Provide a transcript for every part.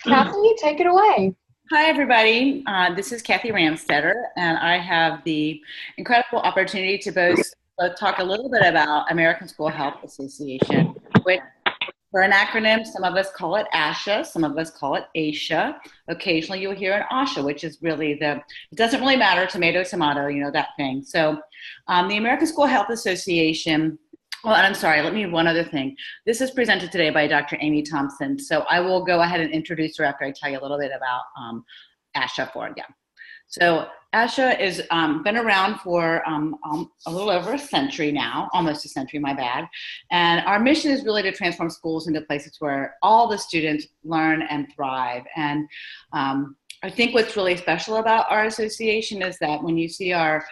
Kathy, take it away. Hi, everybody. This is Kathy Ramstetter, and I have the incredible opportunity to both talk a little bit about American School Health Association, which, for an acronym, some of us call it ASHA, some of us call it ASHA. Occasionally, you'll hear an ASHA, which is really it doesn't really matter, tomato, tomato, you know, that thing. So, the American School Health Association. Well, and I'm sorry, let me one other thing. This is presented today by Dr. Amy Thompson. So I will go ahead and introduce her after I tell you a little bit about ASHA for you. So ASHA has been around for a little over a century now, almost a century, my bad. And our mission is really to transform schools into places where all the students learn and thrive. And I think what's really special about our association is that when you see our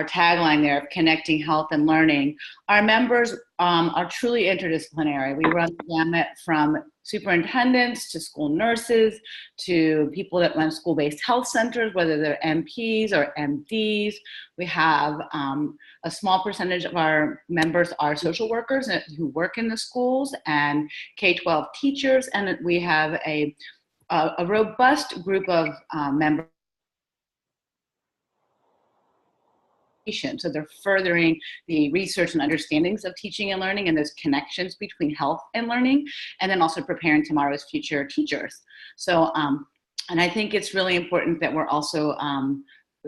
tagline there of connecting health and learning, our members are truly interdisciplinary. We run the gamut from superintendents to school nurses to people that run school-based health centers, whether they're MPs or MDs. We have a small percentage of our members are social workers who work in the schools and K-12 teachers, and we have a robust group of members. So they're furthering the research and understandings of teaching and learning and those connections between health and learning, and then also preparing tomorrow's future teachers. So, and I think it's really important that we're also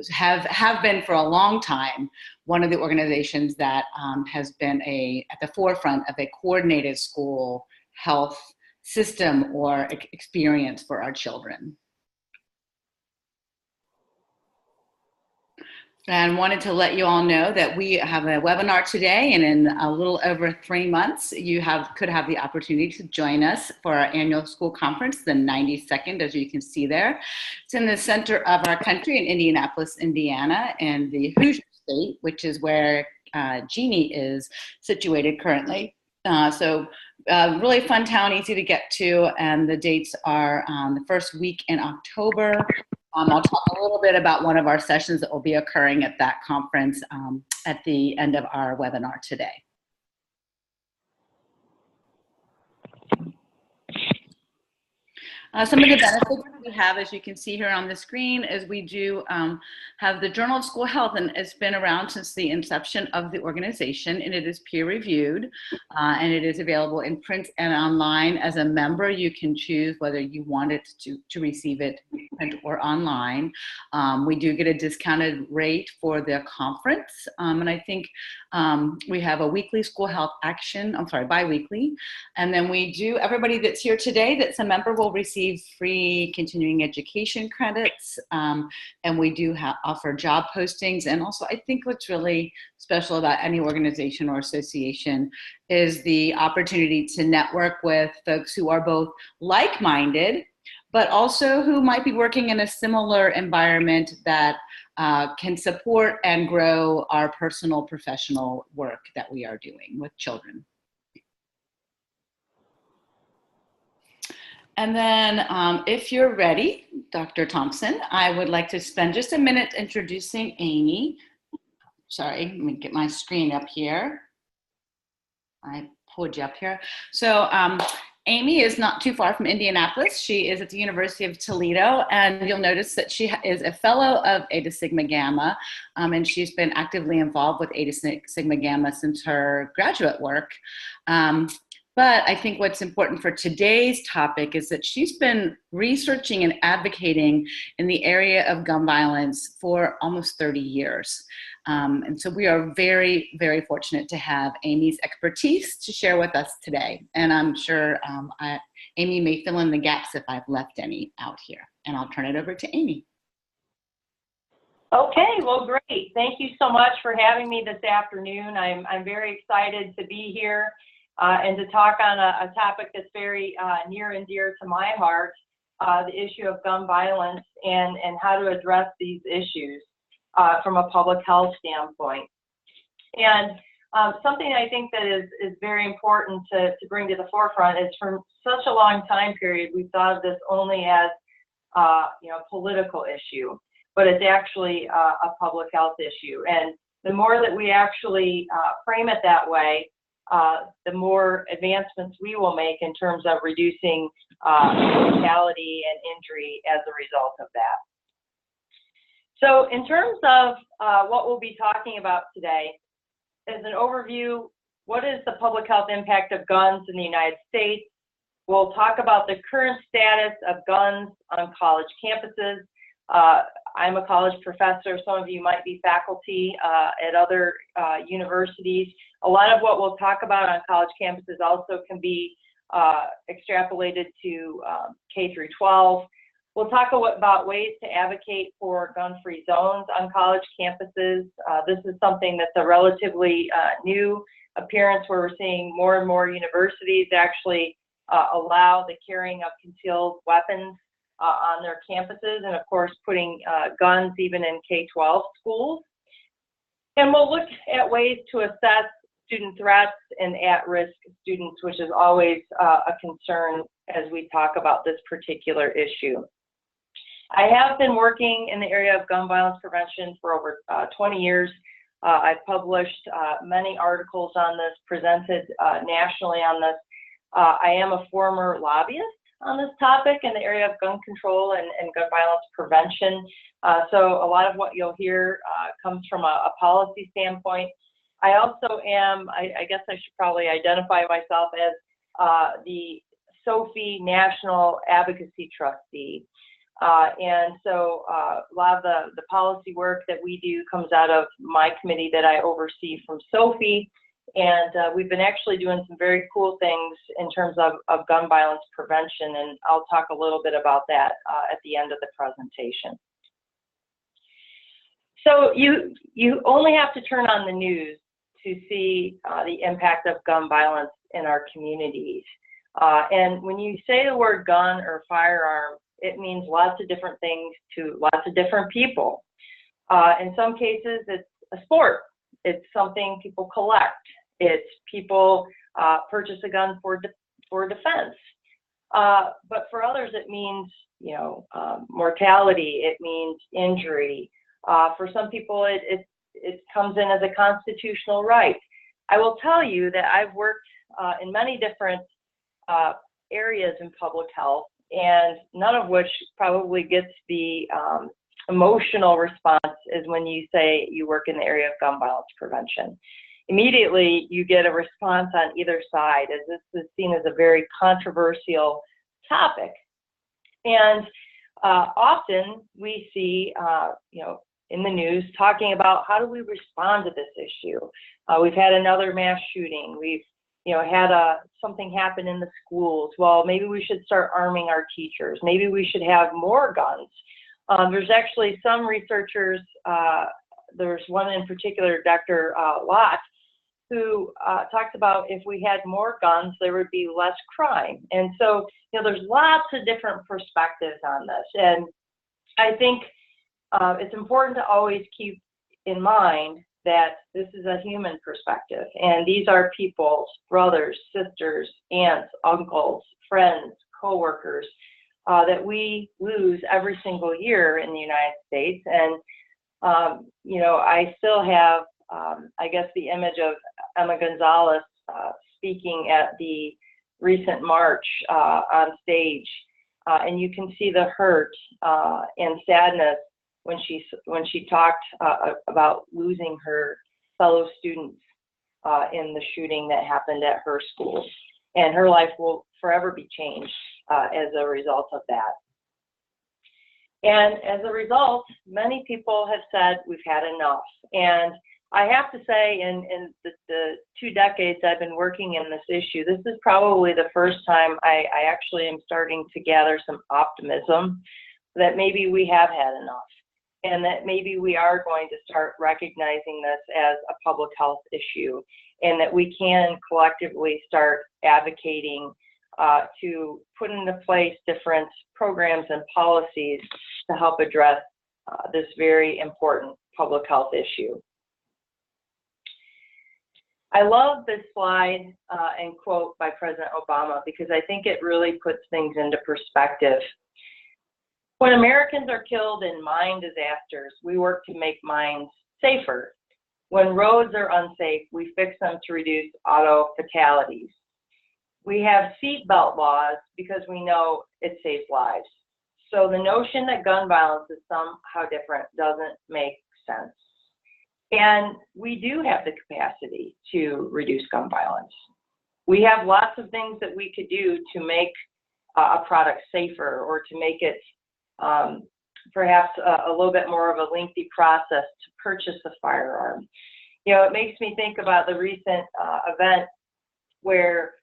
have been for a long time one of the organizations that has been at the forefront of a coordinated school health system or experience for our children. And wanted to let you all know that we have a webinar today, and in a little over 3 months, you could have the opportunity to join us for our annual school conference, the 92nd, as you can see there. It's in the center of our country in Indianapolis, Indiana, in the Hoosier State, which is where Jeannie is situated currently. Really fun town, easy to get to, and the dates are the first week in October. I'll talk a little bit about one of our sessions that will be occurring at that conference at the end of our webinar today. Some of the benefits we have, as you can see here on the screen, is we do have the Journal of School Health, and it's been around since the inception of the organization, and it is peer-reviewed, and it is available in print and online. As a member, you can choose whether you want it to receive it print or online. We do get a discounted rate for the conference, and I think we have a weekly school health action, bi-weekly, and then we do, everybody that's here today that's a member will receive free continuing education credits, and we do offer job postings. And also, I think what's really special about any organization or association is the opportunity to network with folks who are both like-minded, but also who might be working in a similar environment that can support and grow our personal professional work that we are doing with children. And then if you're ready, Dr. Thompson, I would like to spend just a minute introducing Amy. Sorry, let me get my screen up here. I pulled you up here. So Amy is not too far from Indianapolis. She is at the University of Toledo, and you'll notice that she is a fellow of Eta Sigma Gamma, and she's been actively involved with Eta Sigma Gamma since her graduate work. But I think what's important for today's topic is that she's been researching and advocating in the area of gun violence for almost 30 years. And so we are very, very fortunate to have Amy's expertise to share with us today. And I'm sure Amy may fill in the gaps if I've left any out here. And I'll turn it over to Amy. Okay, well, great. Thank you so much for having me this afternoon. I'm very excited to be here. And to talk on a topic that's very near and dear to my heart, the issue of gun violence and how to address these issues from a public health standpoint. And something I think that is very important to bring to the forefront is from such a long time period, we thought of this only as a political issue, but it's actually a public health issue. And the more that we actually frame it that way, the more advancements we will make in terms of reducing mortality and injury as a result of that. So in terms of what we'll be talking about today, as an overview, what is the public health impact of guns in the United States? We'll talk about the current status of guns on college campuses. I'm a college professor. Some of you might be faculty at other universities. A lot of what we'll talk about on college campuses also can be extrapolated to K through 12. We'll talk about ways to advocate for gun-free zones on college campuses. This is something that's a relatively new appearance where we're seeing more and more universities actually allow the carrying of concealed weapons on their campuses, and of course putting guns even in K-12 schools. And we'll look at ways to assess student threats and at-risk students, which is always a concern as we talk about this particular issue. I have been working in the area of gun violence prevention for over 20 years. I've published many articles on this, presented nationally on this. I am a former lobbyist on this topic in the area of gun control and gun violence prevention. So a lot of what you'll hear comes from a policy standpoint. I also am, I guess I should probably identify myself as the SOFI National Advocacy Trustee. And so a lot of the policy work that we do comes out of my committee that I oversee from SOFI. And we've been actually doing some very cool things in terms of gun violence prevention, and I'll talk a little bit about that at the end of the presentation. So you only have to turn on the news to see the impact of gun violence in our communities. And when you say the word gun or firearm, it means lots of different things to lots of different people. In some cases, it's a sport. It's something people collect. It's people purchase a gun for defense. But for others, it means, you know, mortality. It means injury. For some people, it comes in as a constitutional right. I will tell you that I've worked in many different areas in public health, and none of which probably gets the emotional response as when you say you work in the area of gun violence prevention. Immediately, you get a response on either side, as this is seen as a very controversial topic. And often we see, you know, in the news talking about how do we respond to this issue. We've had another mass shooting. We've, you know, had something happen in the schools. Well, maybe we should start arming our teachers. Maybe we should have more guns. There's actually some researchers, there's one in particular, Dr. Lott, who talks about if we had more guns, there would be less crime. And so, you know, there's lots of different perspectives on this. And I think it's important to always keep in mind that this is a human perspective. And these are people's brothers, sisters, aunts, uncles, friends, coworkers that we lose every single year in the United States. And, you know, I still have, I guess, the image of Emma Gonzalez speaking at the recent march on stage. And you can see the hurt and sadness when she talked about losing her fellow students in the shooting that happened at her school. And her life will forever be changed as a result of that. And as a result, many people have said we've had enough. And I have to say, in the 2 decades I've been working in this issue, this is probably the first time I actually am starting to gather some optimism that maybe we have had enough, and that maybe we are going to start recognizing this as a public health issue, and that we can collectively start advocating to put into place different programs and policies to help address this very important public health issue. I love this slide and quote by President Obama because I think it really puts things into perspective. When Americans are killed in mine disasters, we work to make mines safer. When roads are unsafe, we fix them to reduce auto fatalities. We have seatbelt laws because we know it saves lives. So the notion that gun violence is somehow different doesn't make sense. And we do have the capacity to reduce gun violence. We have lots of things that we could do to make a product safer, or to make it perhaps a little bit more of a lengthy process to purchase a firearm. You know, it makes me think about the recent event where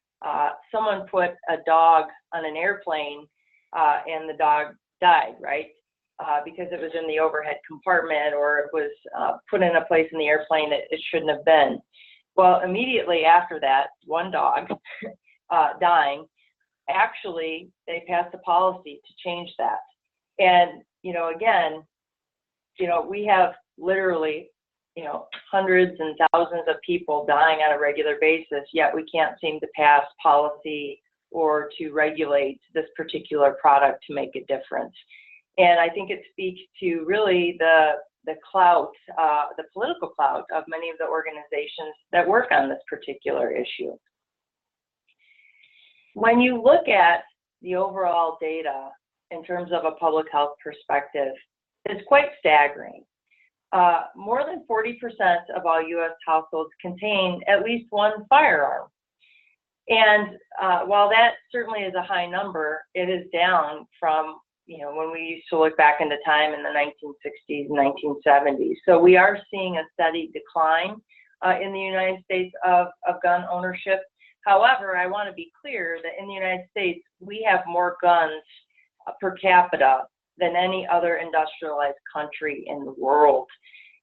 someone put a dog on an airplane and the dog died, right? Because it was in the overhead compartment, or it was put in a place in the airplane that it shouldn't have been. Well, immediately after that, one dog dying, actually, they passed a policy to change that. And, you know, again, you know, we have literally, you know, hundreds and thousands of people dying on a regular basis, yet we can't seem to pass policy or to regulate this particular product to make a difference. And I think it speaks to really the clout, the political clout of many of the organizations that work on this particular issue. When you look at the overall data in terms of a public health perspective, it's quite staggering. More than 40% of all U.S. households contain at least one firearm. And while that certainly is a high number, it is down from, you know, when we used to look back into time in the 1960s and 1970s. So we are seeing a steady decline in the United States of gun ownership. However, I want to be clear that in the United States, we have more guns per capita than any other industrialized country in the world.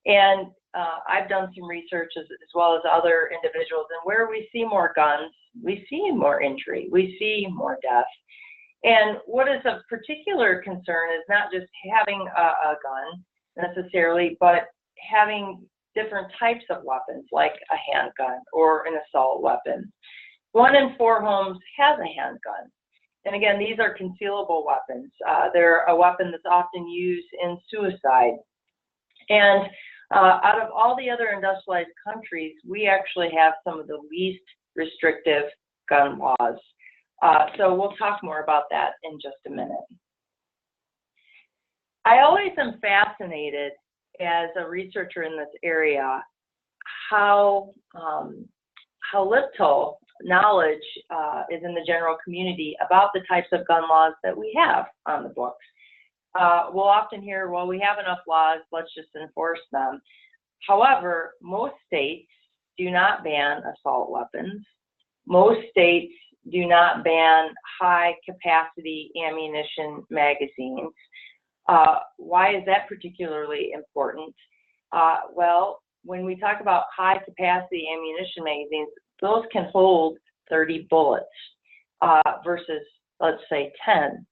And I've done some research as well as other individuals, and where we see more guns, we see more injury, we see more death. And what is of particular concern is not just having a gun necessarily, but having different types of weapons, like a handgun or an assault weapon. 1 in 4 homes has a handgun. And again, these are concealable weapons. They're a weapon that's often used in suicide. And out of all the other industrialized countries, we actually have some of the least restrictive gun laws. So we'll talk more about that in just a minute. I always am fascinated as a researcher in this area how little knowledge is in the general community about the types of gun laws that we have on the books. We'll often hear, well, we have enough laws, let's just enforce them. However, most states do not ban assault weapons. Most states do not ban high capacity ammunition magazines. Why is that particularly important? Well, when we talk about high capacity ammunition magazines, those can hold 30 bullets versus, let's say, 10.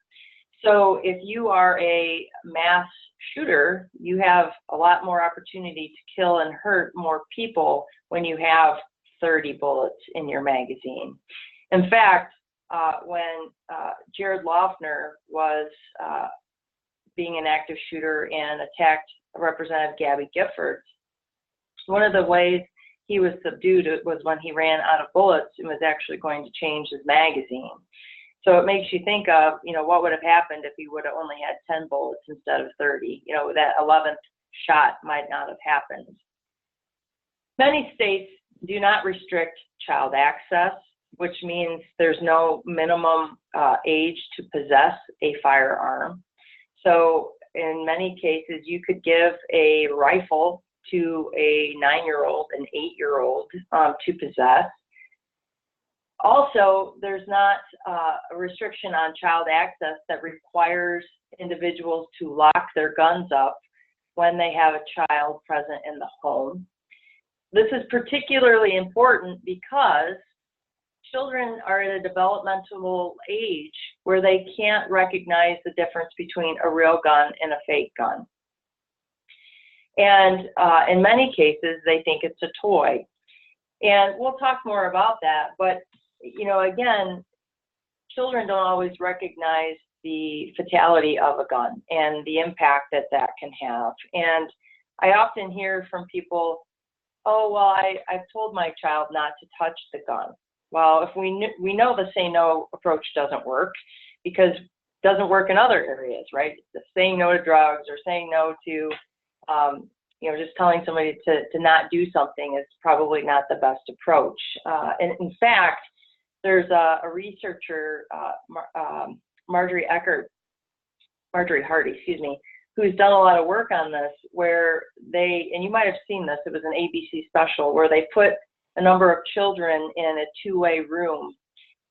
So if you are a mass shooter, you have a lot more opportunity to kill and hurt more people when you have 30 bullets in your magazine. In fact, when Jared Loughner was being an active shooter and attacked Representative Gabby Giffords, one of the ways he was subdued was when he ran out of bullets and was actually going to change his magazine. So it makes you think of, you know, what would have happened if he would have only had 10 bullets instead of 30. You know, that 11th shot might not have happened. Many states do not restrict child access, which means there's no minimum age to possess a firearm. So in many cases, you could give a rifle to a 9-year-old, an 8-year-old to possess. Also, there's not a restriction on child access that requires individuals to lock their guns up when they have a child present in the home. This is particularly important because children are at a developmental age where they can't recognize the difference between a real gun and a fake gun. And in many cases, they think it's a toy. And we'll talk more about that, but you know, again, children don't always recognize the fatality of a gun and the impact that that can have. And I often hear from people, oh, well, I've told my child not to touch the gun. Well, if we know the say no approach doesn't work because it doesn't work in other areas, right? The saying no to drugs or saying no to, just telling somebody to not do something is probably not the best approach. And in fact, there's a researcher, Marjorie Hardy, who's done a lot of work on this, where and you might have seen this, it was an ABC special, where they put a number of children in a two-way room,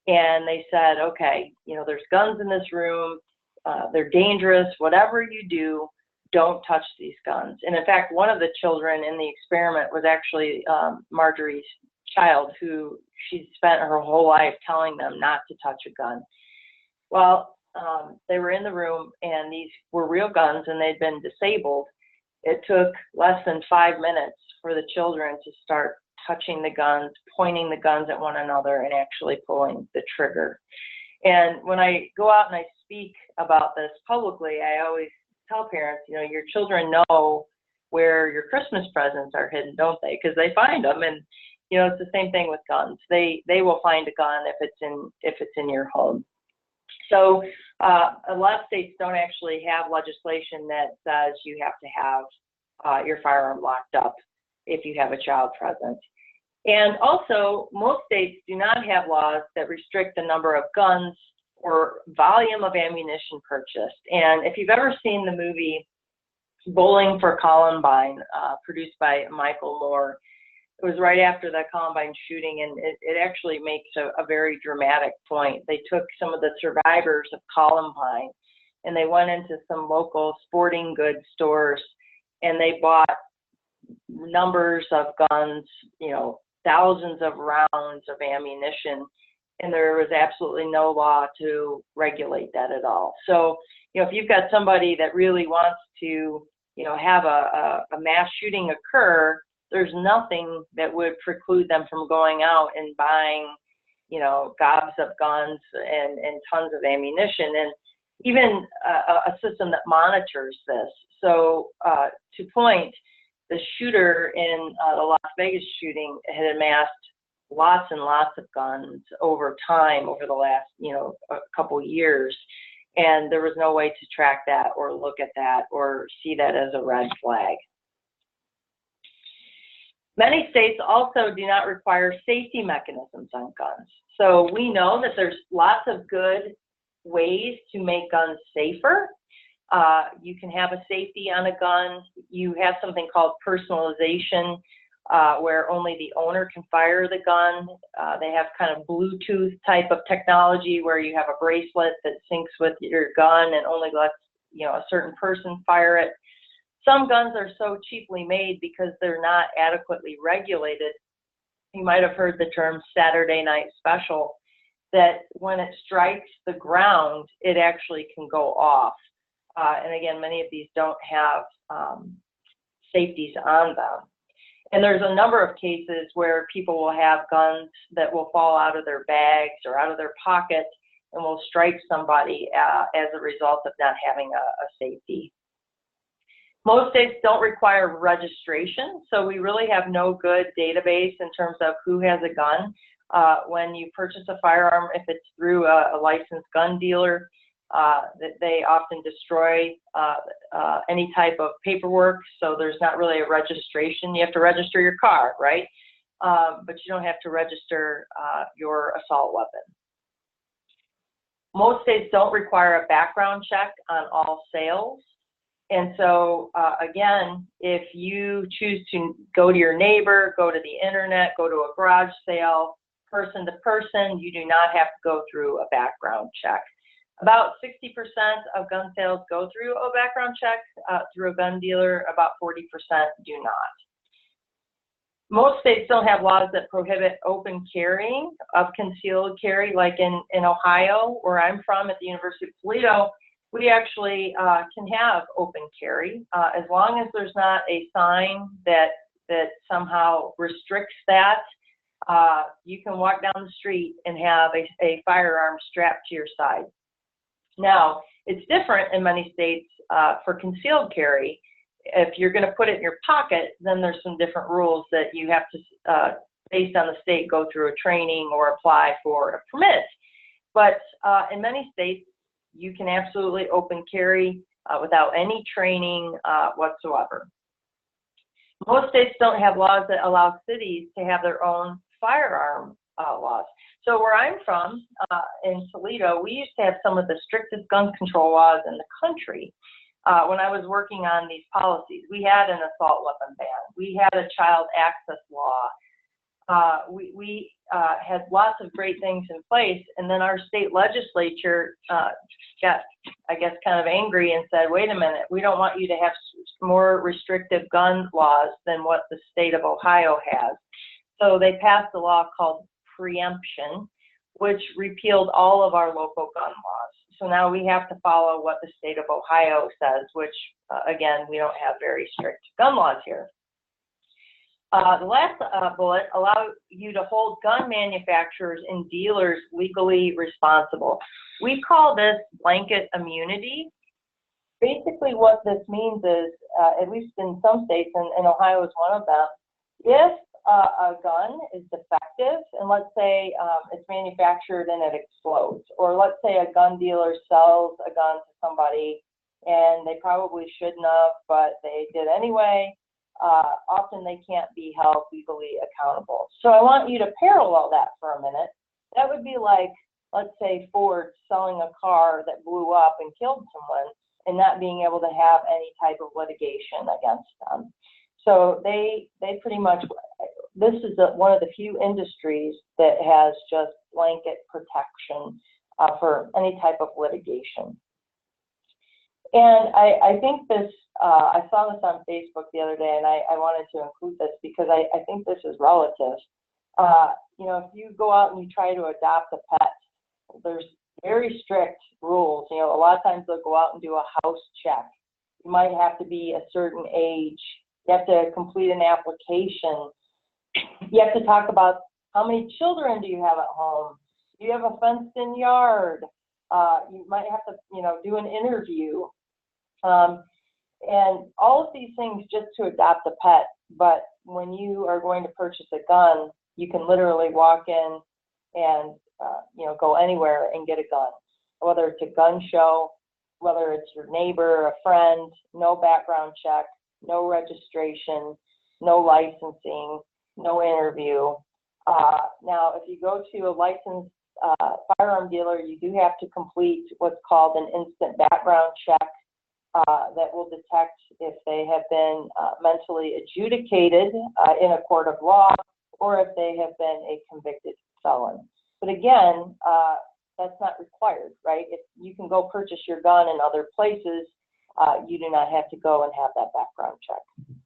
and they said, okay, there's guns in this room, they're dangerous, whatever you do, don't touch these guns. And in fact, one of the children in the experiment was actually Marjorie's child, who she spent her whole life telling them not to touch a gun. Well, they were in the room, and these were real guns, and they'd been disabled. It took less than 5 minutes for the children to start touching the guns, pointing the guns at one another, and actually pulling the trigger. And when I go out and I speak about this publicly, I always tell parents, your children know where your Christmas presents are hidden, don't they? Because they find them, and it's the same thing with guns. They will find a gun if it's in your home. So a lot of states don't actually have legislation that says you have to have your firearm locked up if you have a child present. And also, most states do not have laws that restrict the number of guns or volume of ammunition purchased. And if you've ever seen the movie Bowling for Columbine, produced by Michael Moore, it was right after the Columbine shooting, and it actually makes a very dramatic point. They took some of the survivors of Columbine, and they went into some local sporting goods stores, and they bought numbers of guns, thousands of rounds of ammunition, and there was absolutely no law to regulate that at all. So, if you've got somebody that really wants to, have a mass shooting occur, there's nothing that would preclude them from going out and buying, gobs of guns and tons of ammunition, and even a system that monitors this. So to point, the shooter in the Las Vegas shooting had amassed lots and lots of guns over time, over the last, a couple years. And there was no way to track that or look at that or see that as a red flag. Many states also do not require safety mechanisms on guns. So we know that there's lots of good ways to make guns safer. You can have a safety on a gun. You have something called personalization, where only the owner can fire the gun. They have kind of Bluetooth type of technology where you have a bracelet that syncs with your gun and only lets a certain person fire it. Some guns are so cheaply made because they're not adequately regulated. You might have heard the term Saturday night special, that when it strikes the ground, it actually can go off. And again, many of these don't have safeties on them. And there's a number of cases where people will have guns that will fall out of their bags or out of their pockets and will strike somebody as a result of not having a safety. Most states don't require registration, so we really have no good database in terms of who has a gun. When you purchase a firearm, if it's through a licensed gun dealer, they often destroy any type of paperwork, so there's not really a registration. You have to register your car, right? But you don't have to register your assault weapon. Most states don't require a background check on all sales. And so, again, if you choose to go to your neighbor, go to the internet, go to a garage sale, person to person, you do not have to go through a background check. About 60% of gun sales go through a background check through a gun dealer. About 40% do not. Most states don't have laws that prohibit open carrying of concealed carry, like in Ohio, where I'm from at the University of Toledo. We actually can have open carry as long as there's not a sign that somehow restricts that. You can walk down the street and have a firearm strapped to your side. Now, it's different in many states for concealed carry. If you're going to put it in your pocket, then there's some different rules that you have to based on the state, go through a training or apply for a permit. But in many states, you can absolutely open carry without any training whatsoever. Most states don't have laws that allow cities to have their own firearm laws. So where I'm from, in Toledo, we used to have some of the strictest gun control laws in the country. When I was working on these policies, we had an assault weapon ban. We had a child access law. We had lots of great things in place, and then our state legislature got, I guess, kind of angry and said, wait a minute, we don't want you to have more restrictive gun laws than what the state of Ohio has. So they passed a law called preemption, which repealed all of our local gun laws. So now we have to follow what the state of Ohio says, which, again, we don't have very strict gun laws here. The last bullet allows you to hold gun manufacturers and dealers legally responsible. We call this blanket immunity. Basically what this means is, at least in some states, and Ohio is one of them, if a gun is defective, and let's say it's manufactured and it explodes, or let's say a gun dealer sells a gun to somebody and they probably shouldn't have, but they did anyway, often they can't be held legally accountable. So I want you to parallel that for a minute. That would be like, let's say Ford selling a car that blew up and killed someone and not being able to have any type of litigation against them. So they pretty much, this is one of the few industries that has just blanket protection for any type of litigation. And I think this, I saw this on Facebook the other day, and I wanted to include this because I think this is relative. You know, if you go out and you try to adopt a pet, there's very strict rules. You know, a lot of times they'll go out and do a house check. You might have to be a certain age. You have to complete an application. You have to talk about how many children do you have at home? Do you have a fenced-in yard? You might have to, you know, do an interview. And all of these things just to adopt a pet. But when you are going to purchase a gun, you can literally walk in and, you know, go anywhere and get a gun. Whether it's a gun show, whether it's your neighbor, a friend, no background check, no registration, no licensing, no interview. Now, if you go to a licensed firearm dealer, you do have to complete what's called an instant background check that will detect if they have been mentally adjudicated in a court of law or if they have been a convicted felon. But again, that's not required, right? If you can go purchase your gun in other places, you do not have to go and have that background check.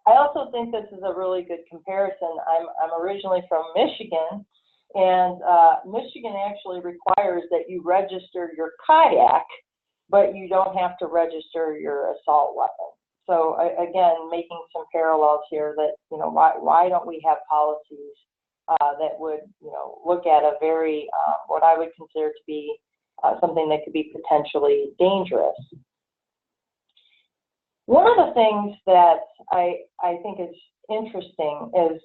I also think this is a really good comparison. I'm originally from Michigan, and Michigan actually requires that you register your kayak, but you don't have to register your assault weapon. So again, making some parallels here that, you know, why don't we have policies that would, you know, look at a very, what I would consider to be something that could be potentially dangerous. One of the things that I think is interesting is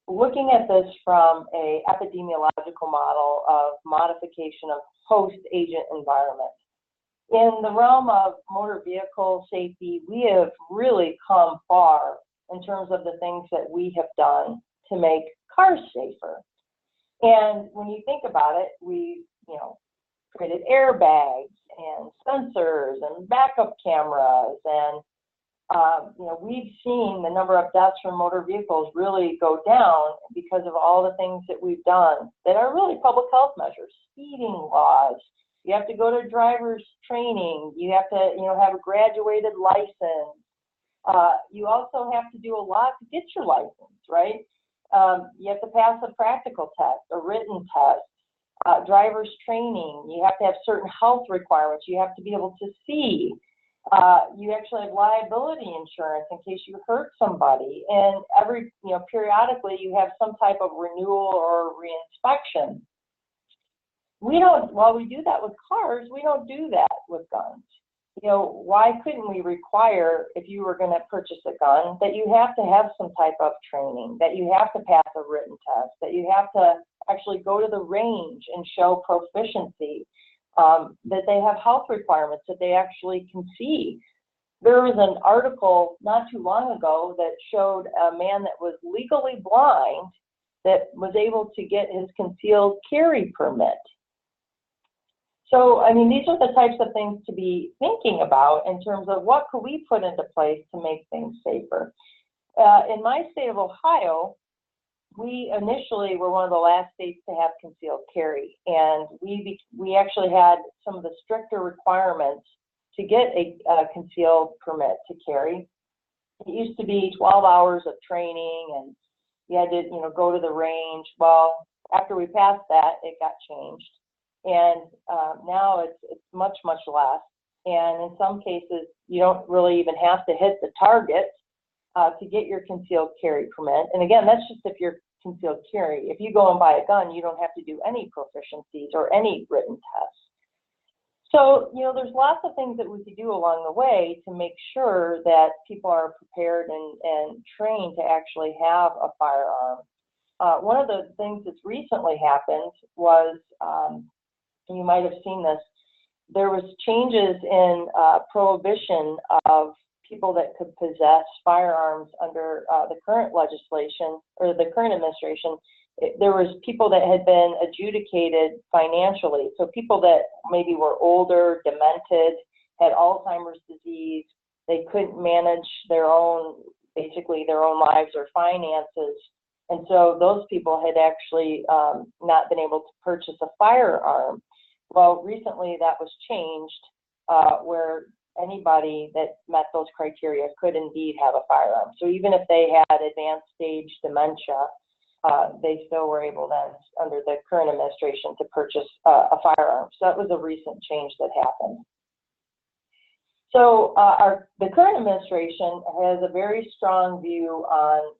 looking at this from an epidemiological model of modification of host agent environment. In the realm of motor vehicle safety, we have really come far in terms of the things that we have done to make cars safer. And when you think about it, we, you know, created airbags and sensors and backup cameras, and you know, we've seen the number of deaths from motor vehicles really go down because of all the things that we've done that are really public health measures, speeding laws. You have to go to driver's training. You have to, you know, have a graduated license. You also have to do a lot to get your license, right? You have to pass a practical test, a written test, driver's training. You have to have certain health requirements. You have to be able to see. You actually have liability insurance in case you hurt somebody. And every, you know, periodically you have some type of renewal or reinspection. We don't, while we do that with cars, we don't do that with guns. you know, why couldn't we require, if you were going to purchase a gun, that you have to have some type of training, that you have to pass a written test, that you have to actually go to the range and show proficiency, that they have health requirements that they actually can see. There was an article not too long ago that showed a man that was legally blind that was able to get his concealed carry permit. So, I mean, these are the types of things to be thinking about in terms of what could we put into place to make things safer. In my state of Ohio, we initially were one of the last states to have concealed carry, and we actually had some of the stricter requirements to get a concealed permit to carry. It used to be 12 hours of training, and you had to, you know, go to the range. Well, after we passed that, it got changed, and now it's much less. And in some cases, you don't really even have to hit the target to get your concealed carry permit. And again, that's just if you're concealed carry. If you go and buy a gun, you don't have to do any proficiencies or any written tests. So, you know, there's lots of things that we could do along the way to make sure that people are prepared and trained to actually have a firearm. One of the things that's recently happened was, you might have seen this, there was changes in prohibition of people that could possess firearms under the current legislation or the current administration. There was people that had been adjudicated financially. So people that maybe were older, demented, had Alzheimer's disease, they couldn't manage their own, basically their own lives or finances. And so those people had actually not been able to purchase a firearm. Well, recently that was changed where anybody that met those criteria could indeed have a firearm. So even if they had advanced stage dementia, they still were able then, under the current administration, to purchase a firearm. So that was a recent change that happened. So the current administration has a very strong view on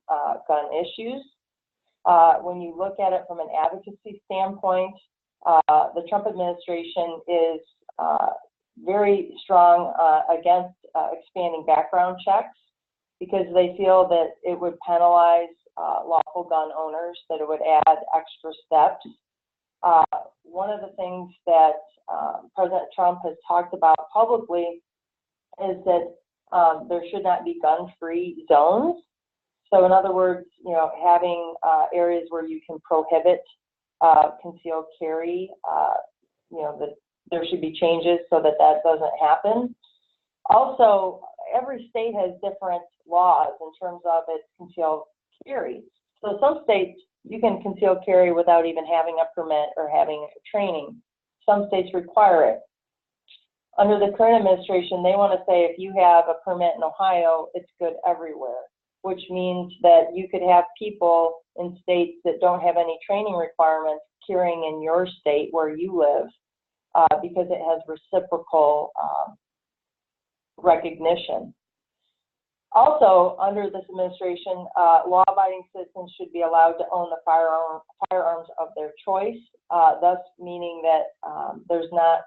gun issues. When you look at it from an advocacy standpoint, the Trump administration is very strong against expanding background checks because they feel that it would penalize lawful gun owners, that it would add extra steps. One of the things that President Trump has talked about publicly is that there should not be gun-free zones. So in other words, you know, having areas where you can prohibit concealed carry, you know, that there should be changes so that that doesn't happen. Also, every state has different laws in terms of its concealed carry. So some states, you can conceal carry without even having a permit or having training. Some states require it. Under the current administration, they want to say if you have a permit in Ohio, it's good everywhere, which means that you could have people in states that don't have any training requirements carrying in your state where you live because it has reciprocal recognition. Also, under this administration, law-abiding citizens should be allowed to own the firearms of their choice, thus meaning that there's not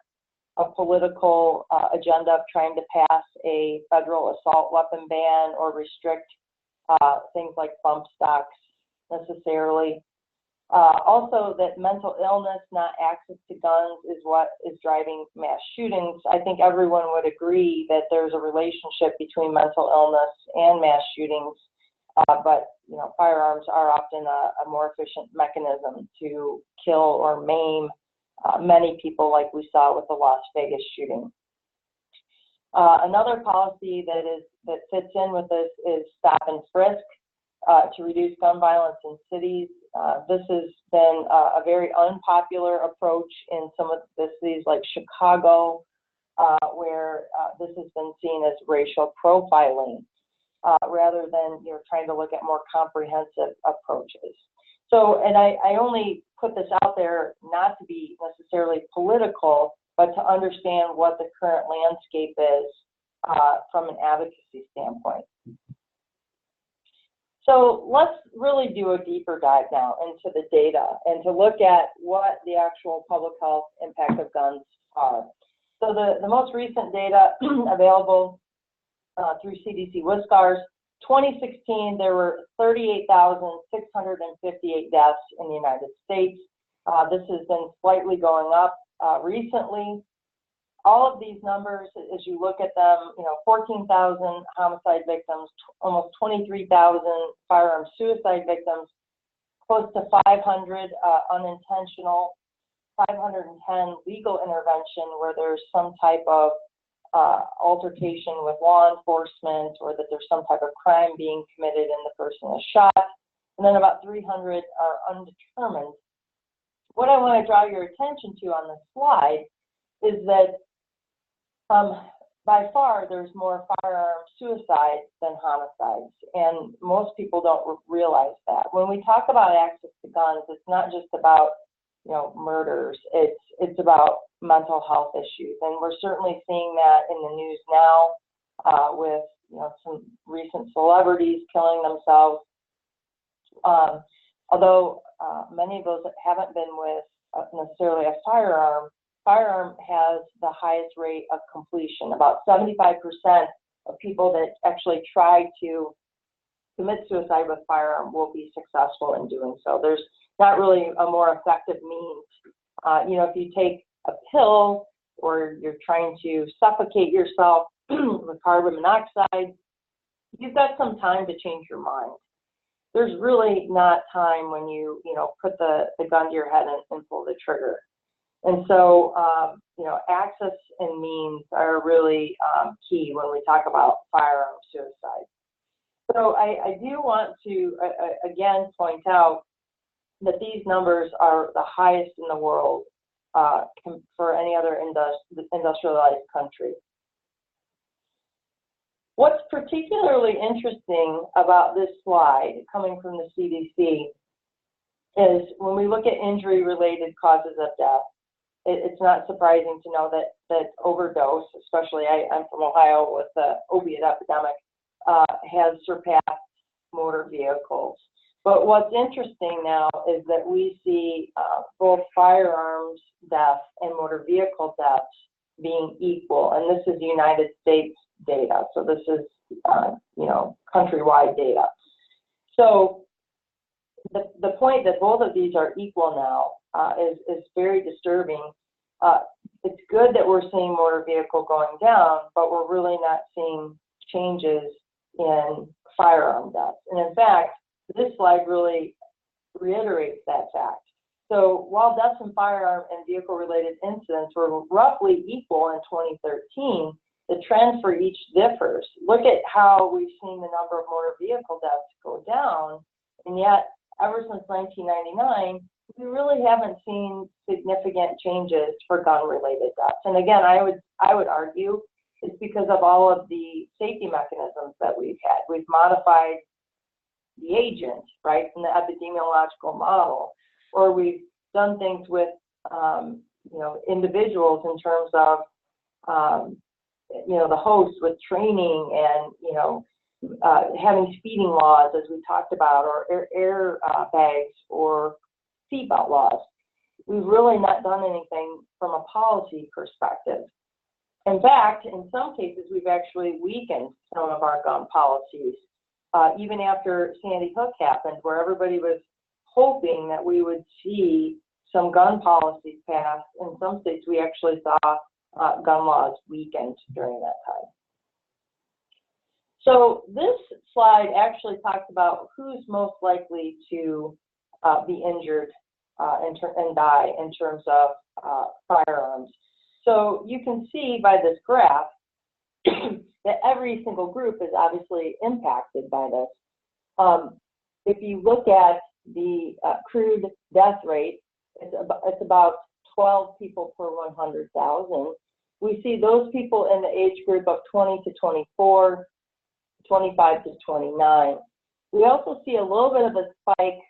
a political agenda of trying to pass a federal assault weapon ban or restrict things like bump stocks necessarily. Also, that mental illness, not access to guns, is what is driving mass shootings. I think everyone would agree that there's a relationship between mental illness and mass shootings, but you know, firearms are often a more efficient mechanism to kill or maim many people, like we saw with the Las Vegas shooting. Another policy that fits in with this is stop and frisk to reduce gun violence in cities. This has been a very unpopular approach in some of the cities like Chicago, where this has been seen as racial profiling, rather than, you know, trying to look at more comprehensive approaches. So, and I only put this out there not to be necessarily political, but to understand what the current landscape is from an advocacy standpoint. So let's really do a deeper dive now into the data and to look at what the actual public health impact of guns are. So the most recent data available through CDC WSCARS, 2016, there were 38,658 deaths in the United States. This has been slightly going up recently. All of these numbers, as you look at them, 14,000 homicide victims, almost 23,000 firearm suicide victims, close to 500 unintentional, 510 legal intervention where there's some type of altercation with law enforcement or that there's some type of crime being committed and the person is shot, and then about 300 are undetermined. What I want to draw your attention to on this slide is that by far there's more firearm suicides than homicides, and most people don't realize that. When we talk about access to guns, it's not just about murders. It's about mental health issues, and we're certainly seeing that in the news now with some recent celebrities killing themselves. Although many of those haven't been with necessarily a firearm has the highest rate of completion. About 75% of people that actually try to commit suicide with firearm will be successful in doing so. There's not really a more effective means. If you take a pill or you're trying to suffocate yourself with carbon monoxide, you've got some time to change your mind. There's really not time when you put the gun to your head and pull the trigger. And so, access and means are really key when we talk about firearm suicide. So I do want to, again, point out that these numbers are the highest in the world for any other industrialized country. What's particularly interesting about this slide coming from the CDC is when we look at injury-related causes of death, it's not surprising to know that overdose, especially I'm from Ohio with the opiate epidemic, has surpassed motor vehicles. But what's interesting now is that we see both firearms deaths and motor vehicle deaths being equal, and this is United States data. So this is countrywide data. So the point that both of these are equal now is very disturbing. It's good that we're seeing motor vehicle going down, but we're really not seeing changes in firearm deaths. And in fact, this slide really reiterates that fact. So while deaths in firearm and vehicle-related incidents were roughly equal in 2013, the trend for each differs. Look at how we've seen the number of motor vehicle deaths go down, and yet ever since 1999, we really haven't seen significant changes for gun-related deaths. And again, I would argue it's because of all of the safety mechanisms that we've had. We've modified the agent, right, from the epidemiological model, or we've done things with, individuals in terms of, the host with training and, having speeding laws, as we talked about, or air bags or seatbelt laws. We've really not done anything from a policy perspective. In fact, in some cases, we've actually weakened some of our gun policies. Even after Sandy Hook happened, where everybody was hoping that we would see some gun policies passed, in some states we actually saw gun laws weakened during that time. So this slide actually talks about who's most likely to be injured and die in terms of firearms. So you can see by this graph that every single group is obviously impacted by this. If you look at the crude death rate, it's about 12 people per 100,000. We see those people in the age group of 20 to 24, 25 to 29. We also see a little bit of a spike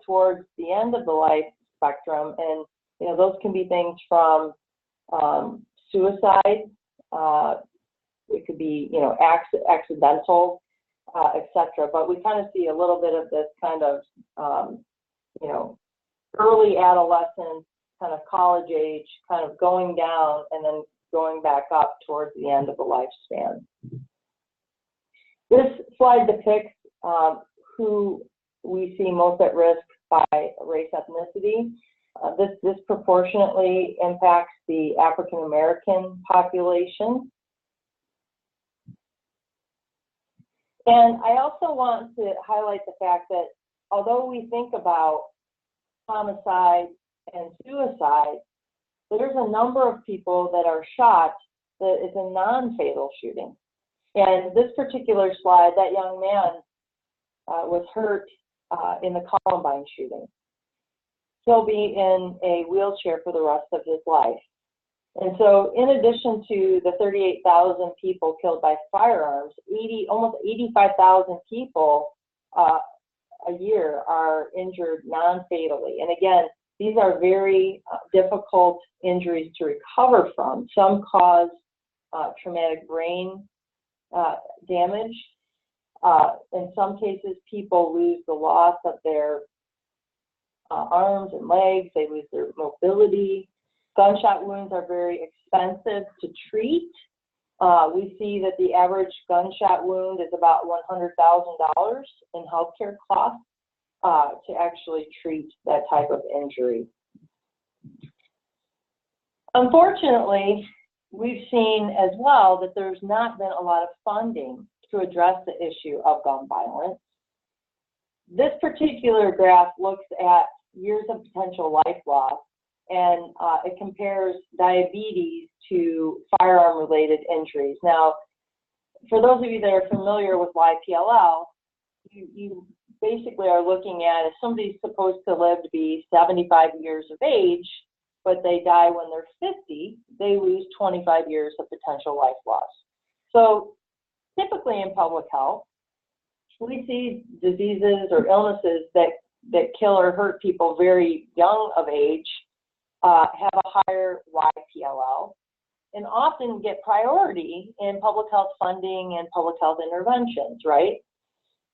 towards the end of the life spectrum, and those can be things from suicide. It could be accidental, etc. But we kind of see a little bit of this kind of early adolescence, kind of college age, kind of going down, and then going back up towards the end of the lifespan. This slide depicts who we see most at risk by race ethnicity. This disproportionately impacts the African American population. And I also want to highlight the fact that although we think about homicide and suicide, there's a number of people that are shot that is a non-fatal shooting. And this particular slide, that young man was hurt in the Columbine shooting. He'll be in a wheelchair for the rest of his life. And so in addition to the 38,000 people killed by firearms, almost 85,000 people a year are injured non-fatally. And again, these are very difficult injuries to recover from. Some cause traumatic brain damage. In some cases, people lose the loss of their arms and legs. They lose their mobility. Gunshot wounds are very expensive to treat. We see that the average gunshot wound is about $100,000 in healthcare costs to actually treat that type of injury. Unfortunately, we've seen as well that there's not been a lot of funding to address the issue of gun violence. This particular graph looks at years of potential life loss, and it compares diabetes to firearm-related injuries. Now, for those of you that are familiar with YPLL, you basically are looking at if somebody's supposed to live to be 75 years of age, but they die when they're 50, they lose 25 years of potential life loss. So typically in public health, we see diseases or illnesses that kill or hurt people very young of age have a higher YPLL and often get priority in public health funding and public health interventions, right?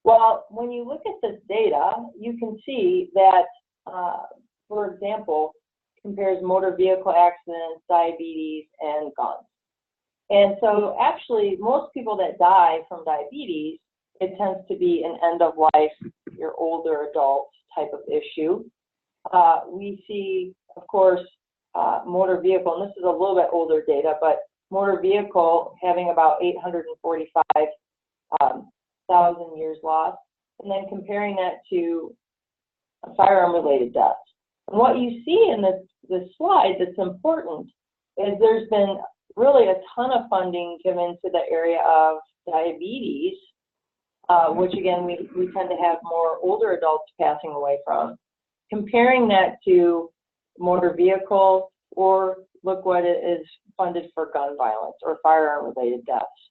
Well, when you look at this data, you can see that, for example, compares motor vehicle accidents, diabetes, and guns. And so actually, most people that die from diabetes, it tends to be an end-of-life, your older adult type of issue. We see, of course, motor vehicle, and this is a little bit older data, but motor vehicle having about 845,000 years lost, and then comparing that to firearm-related deaths. And what you see in this slide that's important is there's been really a ton of funding given to the area of diabetes, which again, we tend to have more older adults passing away from. Comparing that to motor vehicle, or look what it is funded for gun violence or firearm-related deaths.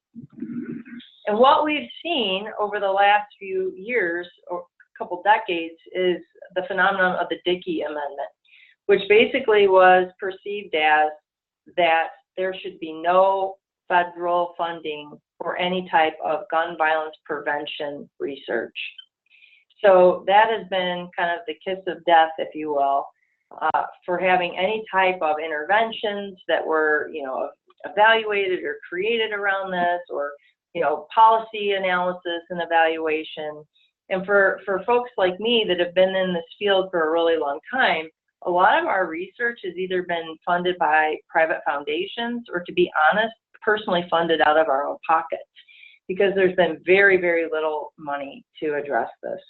And what we've seen over the last few years, or a couple decades, is the phenomenon of the Dickey Amendment, which basically was perceived as that there should be no federal funding for any type of gun violence prevention research. So that has been kind of the kiss of death, if you will, for having any type of interventions that were, evaluated or created around this, or, policy analysis and evaluation. And for folks like me that have been in this field for a really long time, a lot of our research has either been funded by private foundations or, to be honest, personally funded out of our own pockets, because there's been very, very little money to address this.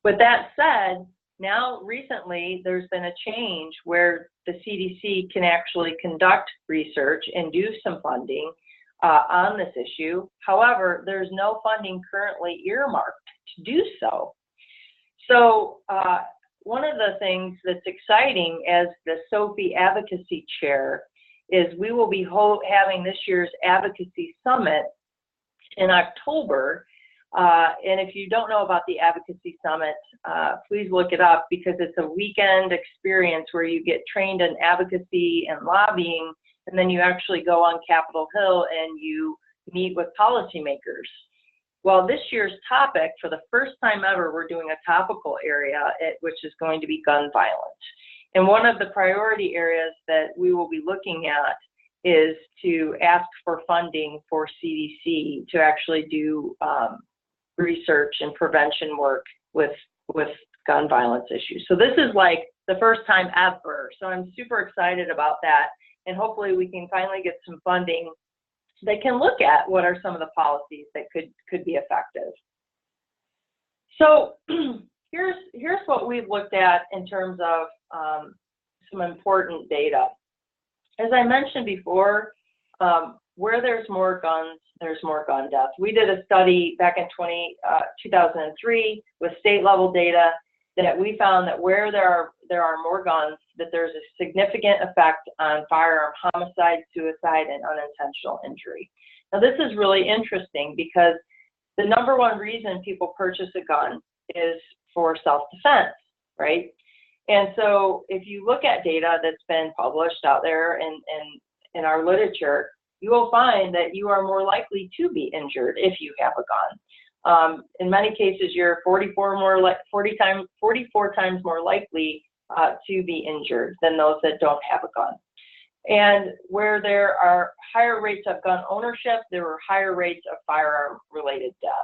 With that said, now recently there's been a change where the CDC can actually conduct research and do some funding on this issue. However, there's no funding currently earmarked to do so. So one of the things that's exciting as the SOFI Advocacy Chair is we will be having this year's Advocacy Summit in October. And if you don't know about the Advocacy Summit, please look it up, because it's a weekend experience where you get trained in advocacy and lobbying, and then you actually go on Capitol Hill and you meet with policymakers. Well, this year's topic, for the first time ever, we're doing a topical area, which is going to be gun violence. And one of the priority areas that we will be looking at is to ask for funding for CDC to actually do research and prevention work with gun violence issues. So this is like the first time ever. So I'm super excited about that. And hopefully we can finally get some funding that can look at what are some of the policies that could be effective. So here's what we've looked at in terms of some important data. As I mentioned before, where there's more guns, there's more gun death. We did a study back in 2003 with state level data that we found that where there are more guns, that there's a significant effect on firearm homicide, suicide, and unintentional injury. Now this is really interesting because the number one reason people purchase a gun is for self-defense, right? And so if you look at data that's been published out there in our literature, you will find that you are more likely to be injured if you have a gun. In many cases, you're 44 times more likely to be injured than those that don't have a gun. And where there are higher rates of gun ownership, there are higher rates of firearm-related deaths.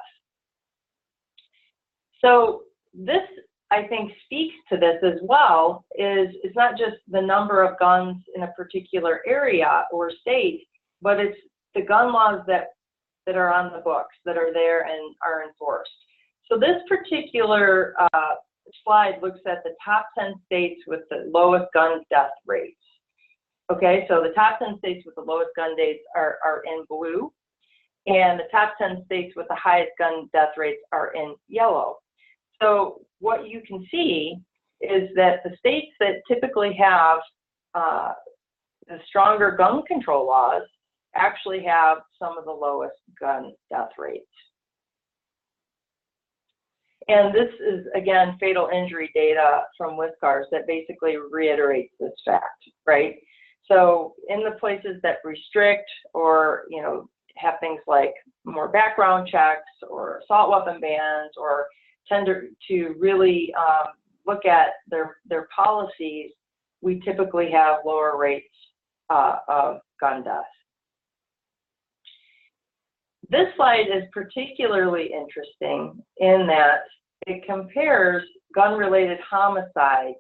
So this, I think, speaks to this as well, is it's not just the number of guns in a particular area or state, but it's the gun laws that are on the books, that are there and are enforced. So this particular slide looks at the top 10 states with the lowest gun death rates. Okay, so the top 10 states with the lowest gun deaths are in blue, and the top 10 states with the highest gun death rates are in yellow. So what you can see is that the states that typically have the stronger gun control laws actually have some of the lowest gun death rates. And this is, again, fatal injury data from WISCARS that basically reiterates this fact, right? So in the places that restrict or, you know, have things like more background checks or assault weapon bans, or tend to really look at their policies, we typically have lower rates of gun deaths. This slide is particularly interesting in that it compares gun-related homicides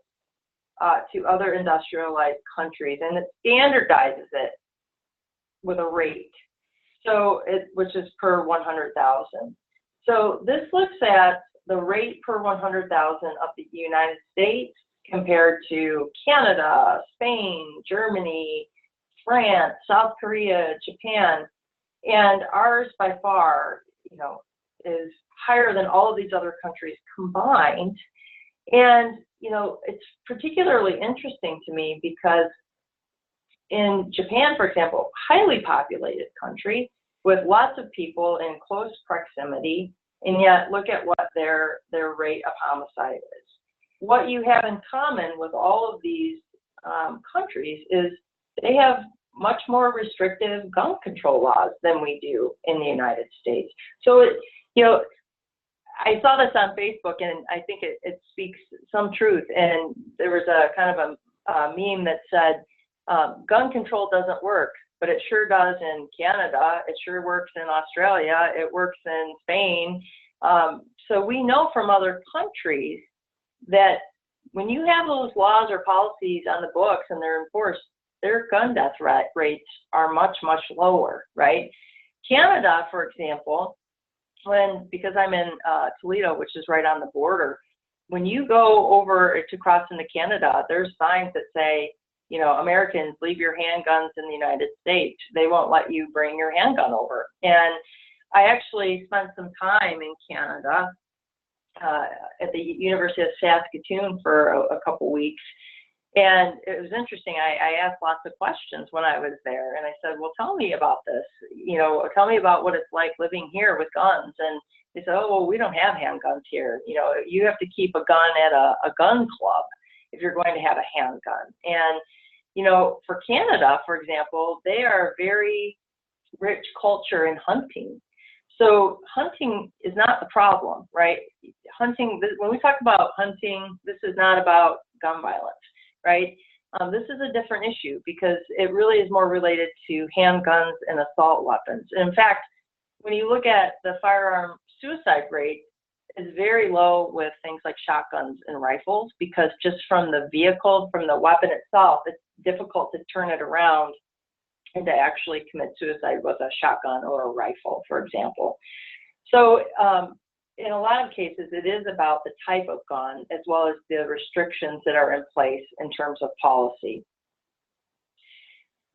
to other industrialized countries, and it standardizes it with a rate, so which is per 100,000. So this looks at the rate per 100,000 of the United States compared to Canada, Spain, Germany, France, South Korea, Japan, and ours by far, you know, is higher than all of these other countries combined. And, you know, it's particularly interesting to me because in Japan, for example, highly populated country with lots of people in close proximity, and yet look at what their rate of homicide is. What you have in common with all of these countries is they have much more restrictive gun control laws than we do in the United States. So, you know, I saw this on Facebook, and I think it speaks some truth. And there was a kind of a meme that said, gun control doesn't work, but it sure does in Canada. It sure works in Australia. It works in Spain. So we know from other countries that when you have those laws or policies on the books and they're enforced, their gun death rates are much, much lower, right? Canada, for example, because I'm in Toledo, which is right on the border, when you go over to cross into Canada, there's signs that say, you know, Americans, leave your handguns in the United States. They won't let you bring your handgun over. And I actually spent some time in Canada at the University of Saskatoon for a couple weeks. And it was interesting. I asked lots of questions when I was there. And I said, well, tell me about this. You know, tell me about what it's like living here with guns. And they said, oh, well, we don't have handguns here. You know, you have to keep a gun at a gun club if you're going to have a handgun. And, you know, for Canada, for example, they are a very rich culture in hunting. So hunting is not the problem, right? Hunting, when we talk about hunting, this is not about gun violence, right? this is a different issue because it really is more related to handguns and assault weapons. And in fact, when you look at the firearm suicide rate, it's very low with things like shotguns and rifles, because just from the vehicle, from the weapon itself, it's difficult to turn it around and to actually commit suicide with a shotgun or a rifle, for example. So in a lot of cases, it is about the type of gun as well as the restrictions that are in place in terms of policy.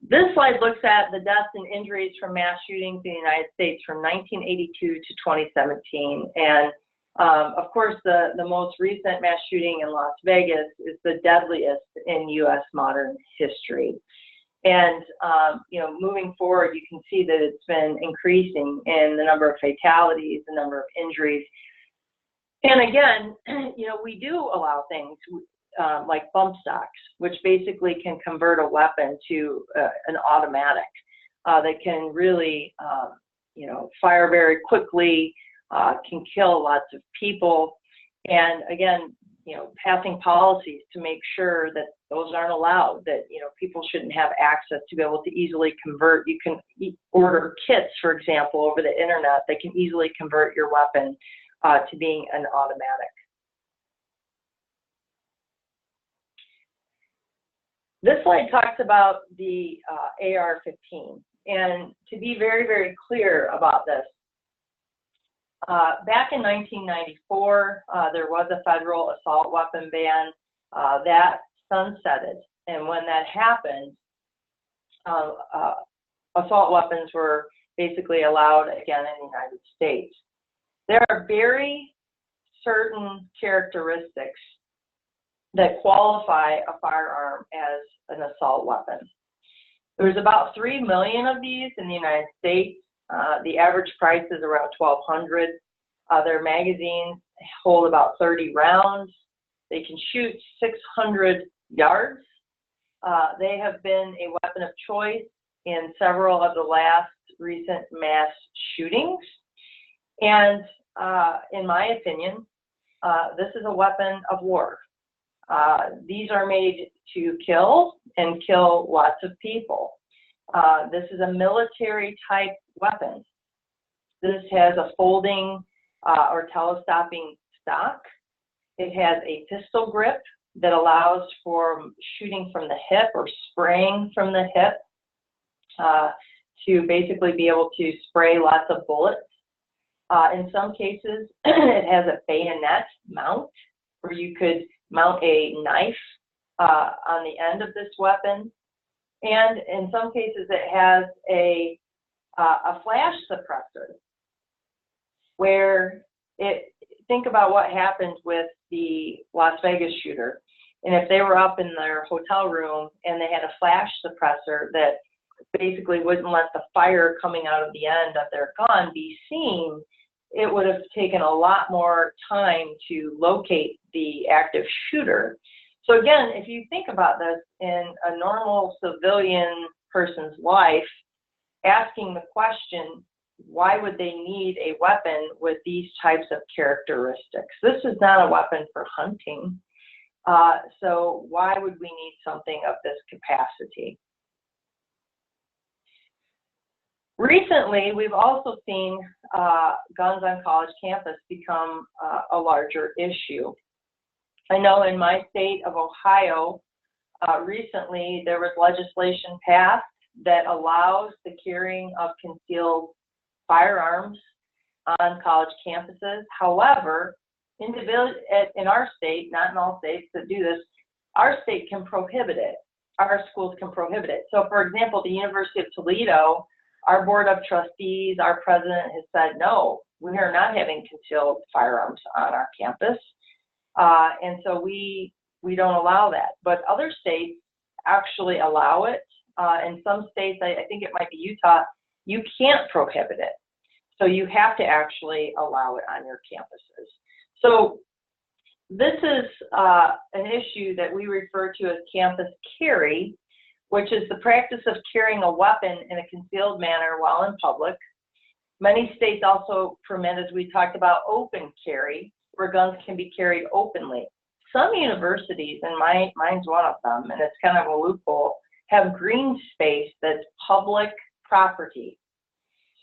This slide looks at the deaths and injuries from mass shootings in the United States from 1982 to 2017. And of course, the most recent mass shooting in Las Vegas is the deadliest in U.S. modern history. And, you know, moving forward, you can see that it's been increasing in the number of fatalities, the number of injuries. And again, you know, we do allow things like bump stocks, which basically can convert a weapon to an automatic that can really, you know, fire very quickly, can kill lots of people. And again, you know, passing policies to make sure that those aren't allowed, that, you know, people shouldn't have access to be able to easily convert. You can order kits, for example, over the internet that can easily convert your weapon to being an automatic. This slide talks about the AR15. And to be very, very clear about this, back in 1994, there was a federal assault weapon ban that sunsetted. And when that happened, assault weapons were basically allowed again in the United States. There are very certain characteristics that qualify a firearm as an assault weapon. There's about 3 million of these in the United States. The average price is around $1,200. Their magazines hold about 30 rounds. They can shoot 600 yards. They have been a weapon of choice in several of the last recent mass shootings. And in my opinion, this is a weapon of war. These are made to kill and kill lots of people. This is a military type weapon. This has a folding or telescoping stock. It has a pistol grip that allows for shooting from the hip or spraying from the hip to basically be able to spray lots of bullets. In some cases, it has a bayonet mount where you could mount a knife on the end of this weapon. And in some cases, it has a flash suppressor where think about what happened with the Las Vegas shooter. And if they were up in their hotel room and they had a flash suppressor that basically wouldn't let the fire coming out of the end of their gun be seen, it would have taken a lot more time to locate the active shooter. So again, if you think about this in a normal civilian person's life, asking the question, why would they need a weapon with these types of characteristics? This is not a weapon for hunting. So why would we need something of this capacity? Recently, we've also seen guns on college campus become a larger issue. I know in my state of Ohio, recently there was legislation passed that allows the carrying of concealed firearms on college campuses. However, in our state, not in all states that do this, our state can prohibit it. Our schools can prohibit it. So for example, the University of Toledo, our board of trustees, our president has said, no, we are not having concealed firearms on our campus. And so we don't allow that. But other states actually allow it. In some states, I think it might be Utah, you can't prohibit it. So you have to actually allow it on your campuses. So this is an issue that we refer to as campus carry, which is the practice of carrying a weapon in a concealed manner while in public. Many states also permit, as we talked about, open carry, where guns can be carried openly. some universities, and mine's one of them, and it's kind of a loophole, have green space that's public property.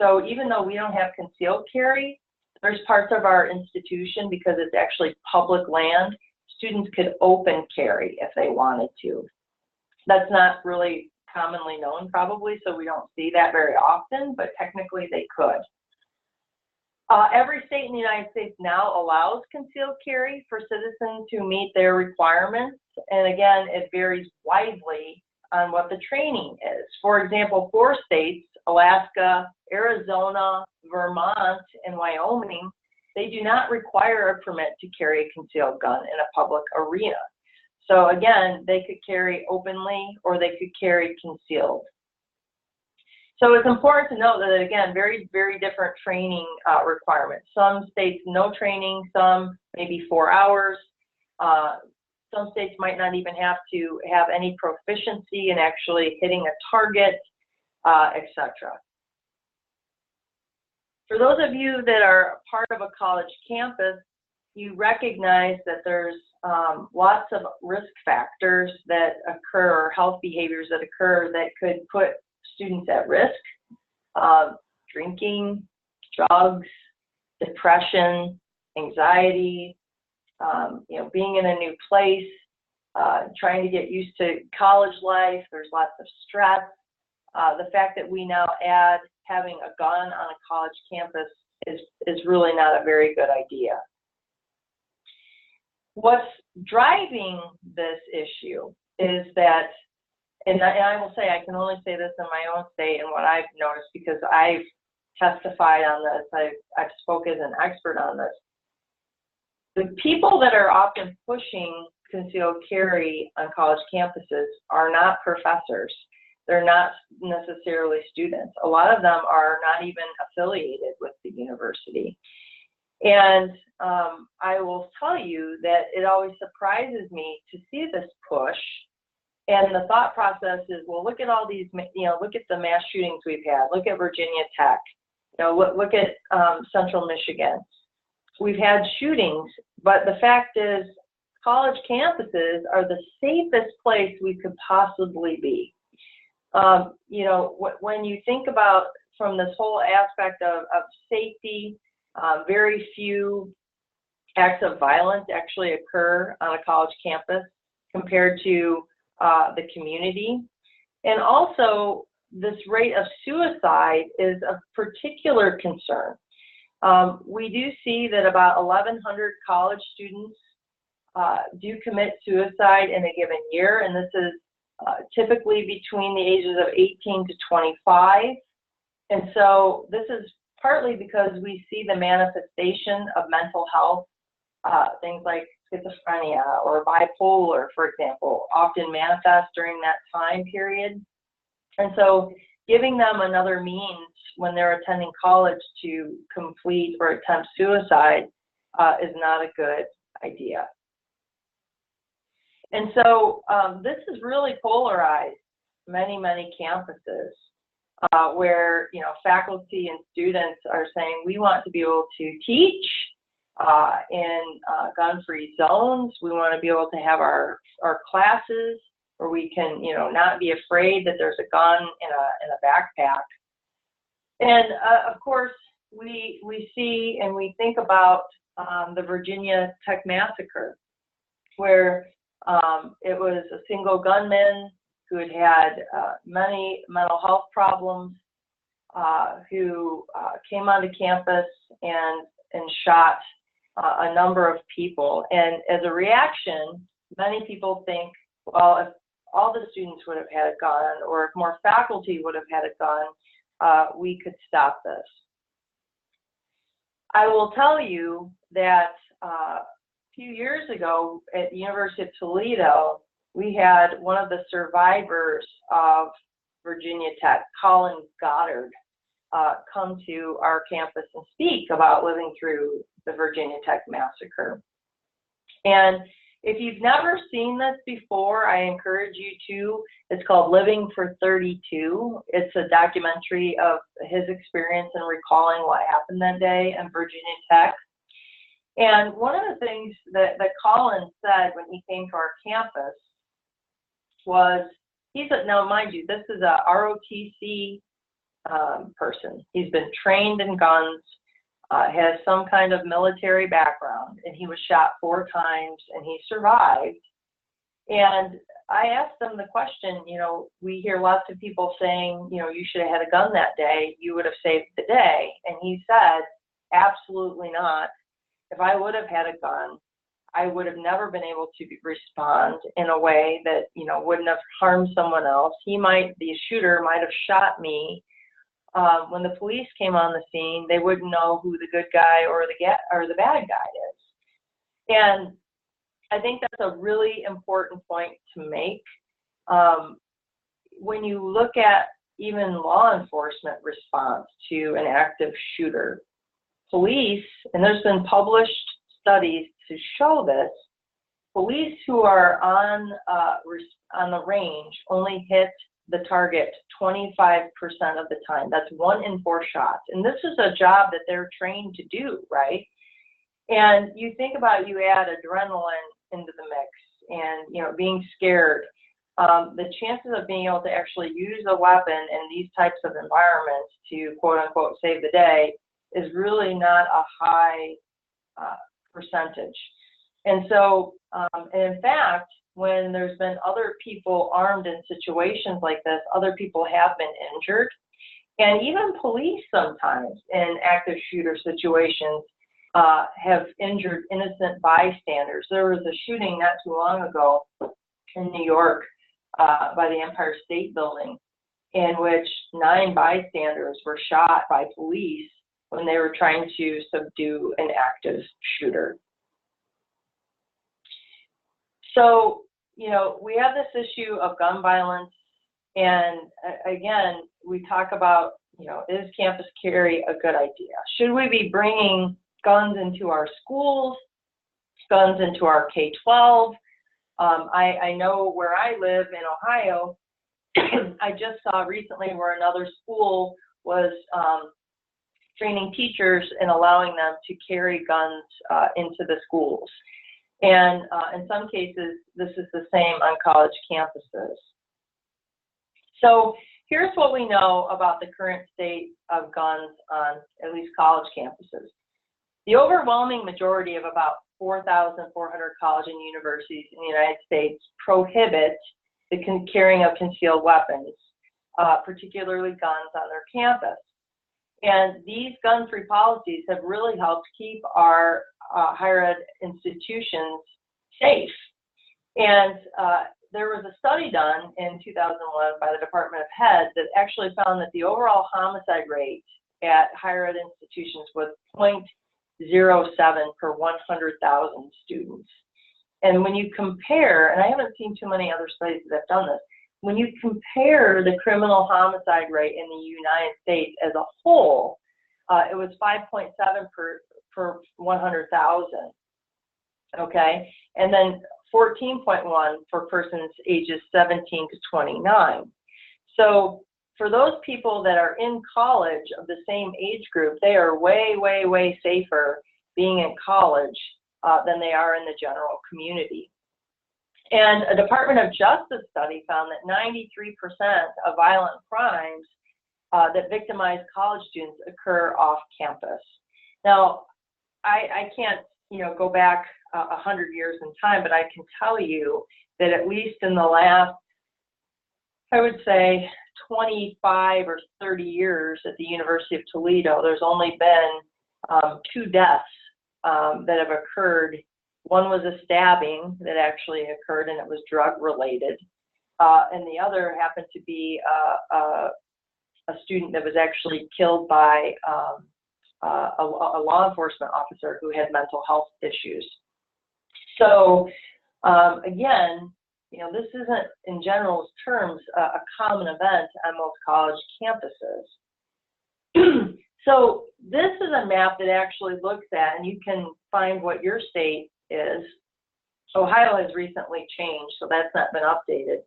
So even though we don't have concealed carry, there's parts of our institution, because it's actually public land, students could open carry if they wanted to. That's not really commonly known probably, so we don't see that very often, but technically they could. Every state in the United States now allows concealed carry for citizens who meet their requirements. And again, it varies widely on what the training is. For example, 4 states, Alaska, Arizona, Vermont, and Wyoming, they do not require a permit to carry a concealed gun in a public arena. So again, they could carry openly or they could carry concealed. So it's important to note that, again, very, very different training requirements. Some states, no training, some maybe 4 hours. Some states might not even have to have any proficiency in actually hitting a target, etc. For those of you that are part of a college campus, you recognize that there's lots of risk factors that occur, or health behaviors that occur that could put students at risk. Drinking, drugs, depression, anxiety, being in a new place, trying to get used to college life. There's lots of stress. The fact that we now add having a gun on a college campus is really not a very good idea. What's driving this issue is that, and I will say, I can only say this in my own state and what I've noticed, because I've testified on this, I've spoken as an expert on this. The people that are often pushing concealed carry on college campuses are not professors. They're not necessarily students. A lot of them are not even affiliated with the university. And I will tell you that it always surprises me to see this push. And the thought process is, well, look at all these, look at the mass shootings we've had. Look at Virginia Tech. Look at Central Michigan. We've had shootings, but the fact is, college campuses are the safest place we could possibly be. When you think about from this whole aspect of safety, very few acts of violence actually occur on a college campus compared to the community. And also, this rate of suicide is a particular concern. We do see that about 1,100 college students do commit suicide in a given year, and this is typically between the ages of 18 to 25. And so this is partly because we see the manifestation of mental health, things like schizophrenia or bipolar, for example, often manifest during that time period. And so giving them another means when they're attending college to complete or attempt suicide is not a good idea. And so this has really polarized many, many campuses where, faculty and students are saying, we want to be able to teach in gun-free zones. We want to be able to have our classes where we can, not be afraid that there's a gun in a backpack. And of course, we see and we think about the Virginia Tech massacre, where it was a single gunman who had many mental health problems, who came onto campus and shot a number of people. And as a reaction, many people think, well, if all the students would have had a gun, or if more faculty would have had a gun, we could stop this. I will tell you that a few years ago at the University of Toledo, we had one of the survivors of Virginia Tech, Colin Goddard, come to our campus and speak about living through the Virginia Tech massacre. And if you've never seen this before, I encourage you to. It's called Living for 32. It's a documentary of his experience and recalling what happened that day in Virginia Tech. And one of the things that Colin said when he came to our campus was, he said, now mind you, this is a ROTC person. He's been trained in guns, has some kind of military background, and he was shot 4 times and he survived. And I asked him the question, you know, we hear lots of people saying, you know, you should have had a gun that day, you would have saved the day. And he said, absolutely not. If I would have had a gun, I would have never been able to respond in a way that, you know, wouldn't have harmed someone else. The shooter might have shot me. When the police came on the scene, they wouldn't know who the good guy or the bad guy is. And I think that's a really important point to make. When you look at even law enforcement response to an active shooter, police, and there's been published studies to show this, police who are on the range only hit the target 25% of the time. That's 1 in 4 shots. And this is a job that they're trained to do, right? And you think about, you add adrenaline into the mix and, you know, being scared, the chances of being able to actually use a weapon in these types of environments to quote unquote save the day is really not a high percentage. And so, and in fact, when there's been other people armed in situations like this, other people have been injured. And even police sometimes in active shooter situations have injured innocent bystanders. There was a shooting not too long ago in New York by the Empire State Building, in which 9 bystanders were shot by police when they were trying to subdue an active shooter. So, you know, we have this issue of gun violence, and again, we talk about, you know, is campus carry a good idea? Should we be bringing guns into our schools, guns into our K-12? I know where I live in Ohio, I just saw recently where another school was training teachers and allowing them to carry guns into the schools. And in some cases, this is the same on college campuses. So here's what we know about the current state of guns on at least college campuses. The overwhelming majority of about 4,400 colleges and universities in the United States prohibit the carrying of concealed weapons, particularly guns on their campus. And these gun-free policies have really helped keep our higher ed institutions safe. And there was a study done in 2001 by the Department of Head that actually found that the overall homicide rate at higher ed institutions was 0.07 per 100,000 students. And when you compare, and I haven't seen too many other studies that have done this, when you compare the criminal homicide rate in the United States as a whole, it was 5.7 per 100,000, okay? And then 14.1 for persons ages 17 to 29. So for those people that are in college of the same age group, they are way, way, way safer being in college than they are in the general community. And a Department of Justice study found that 93% of violent crimes that victimize college students occur off campus. Now, I can't, you know, go back 100 years in time, but I can tell you that at least in the last, I would say, 25 or 30 years at the University of Toledo, there's only been 2 deaths that have occurred. One was a stabbing that actually occurred, and it was drug related. And the other happened to be a student that was actually killed by a law enforcement officer who had mental health issues. So again, you know, this isn't in general terms a common event on most college campuses. So this is a map that actually looks at, and you can find what your state is. Ohio has recently changed, so that's not been updated.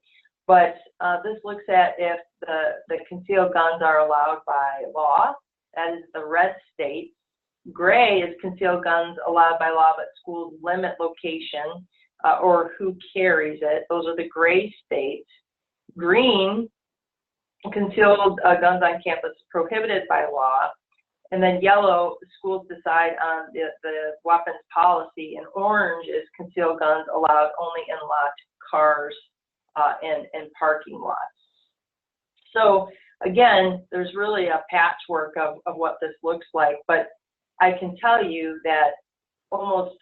But this looks at if the concealed guns are allowed by law. That is the red state. Gray is concealed guns allowed by law, but schools limit location or who carries it. Those are the gray states. Green, concealed guns on campus prohibited by law. And then yellow, schools decide on the weapons policy. And orange is concealed guns allowed only in locked cars and parking lots. So again, there's really a patchwork of what this looks like, but I can tell you that almost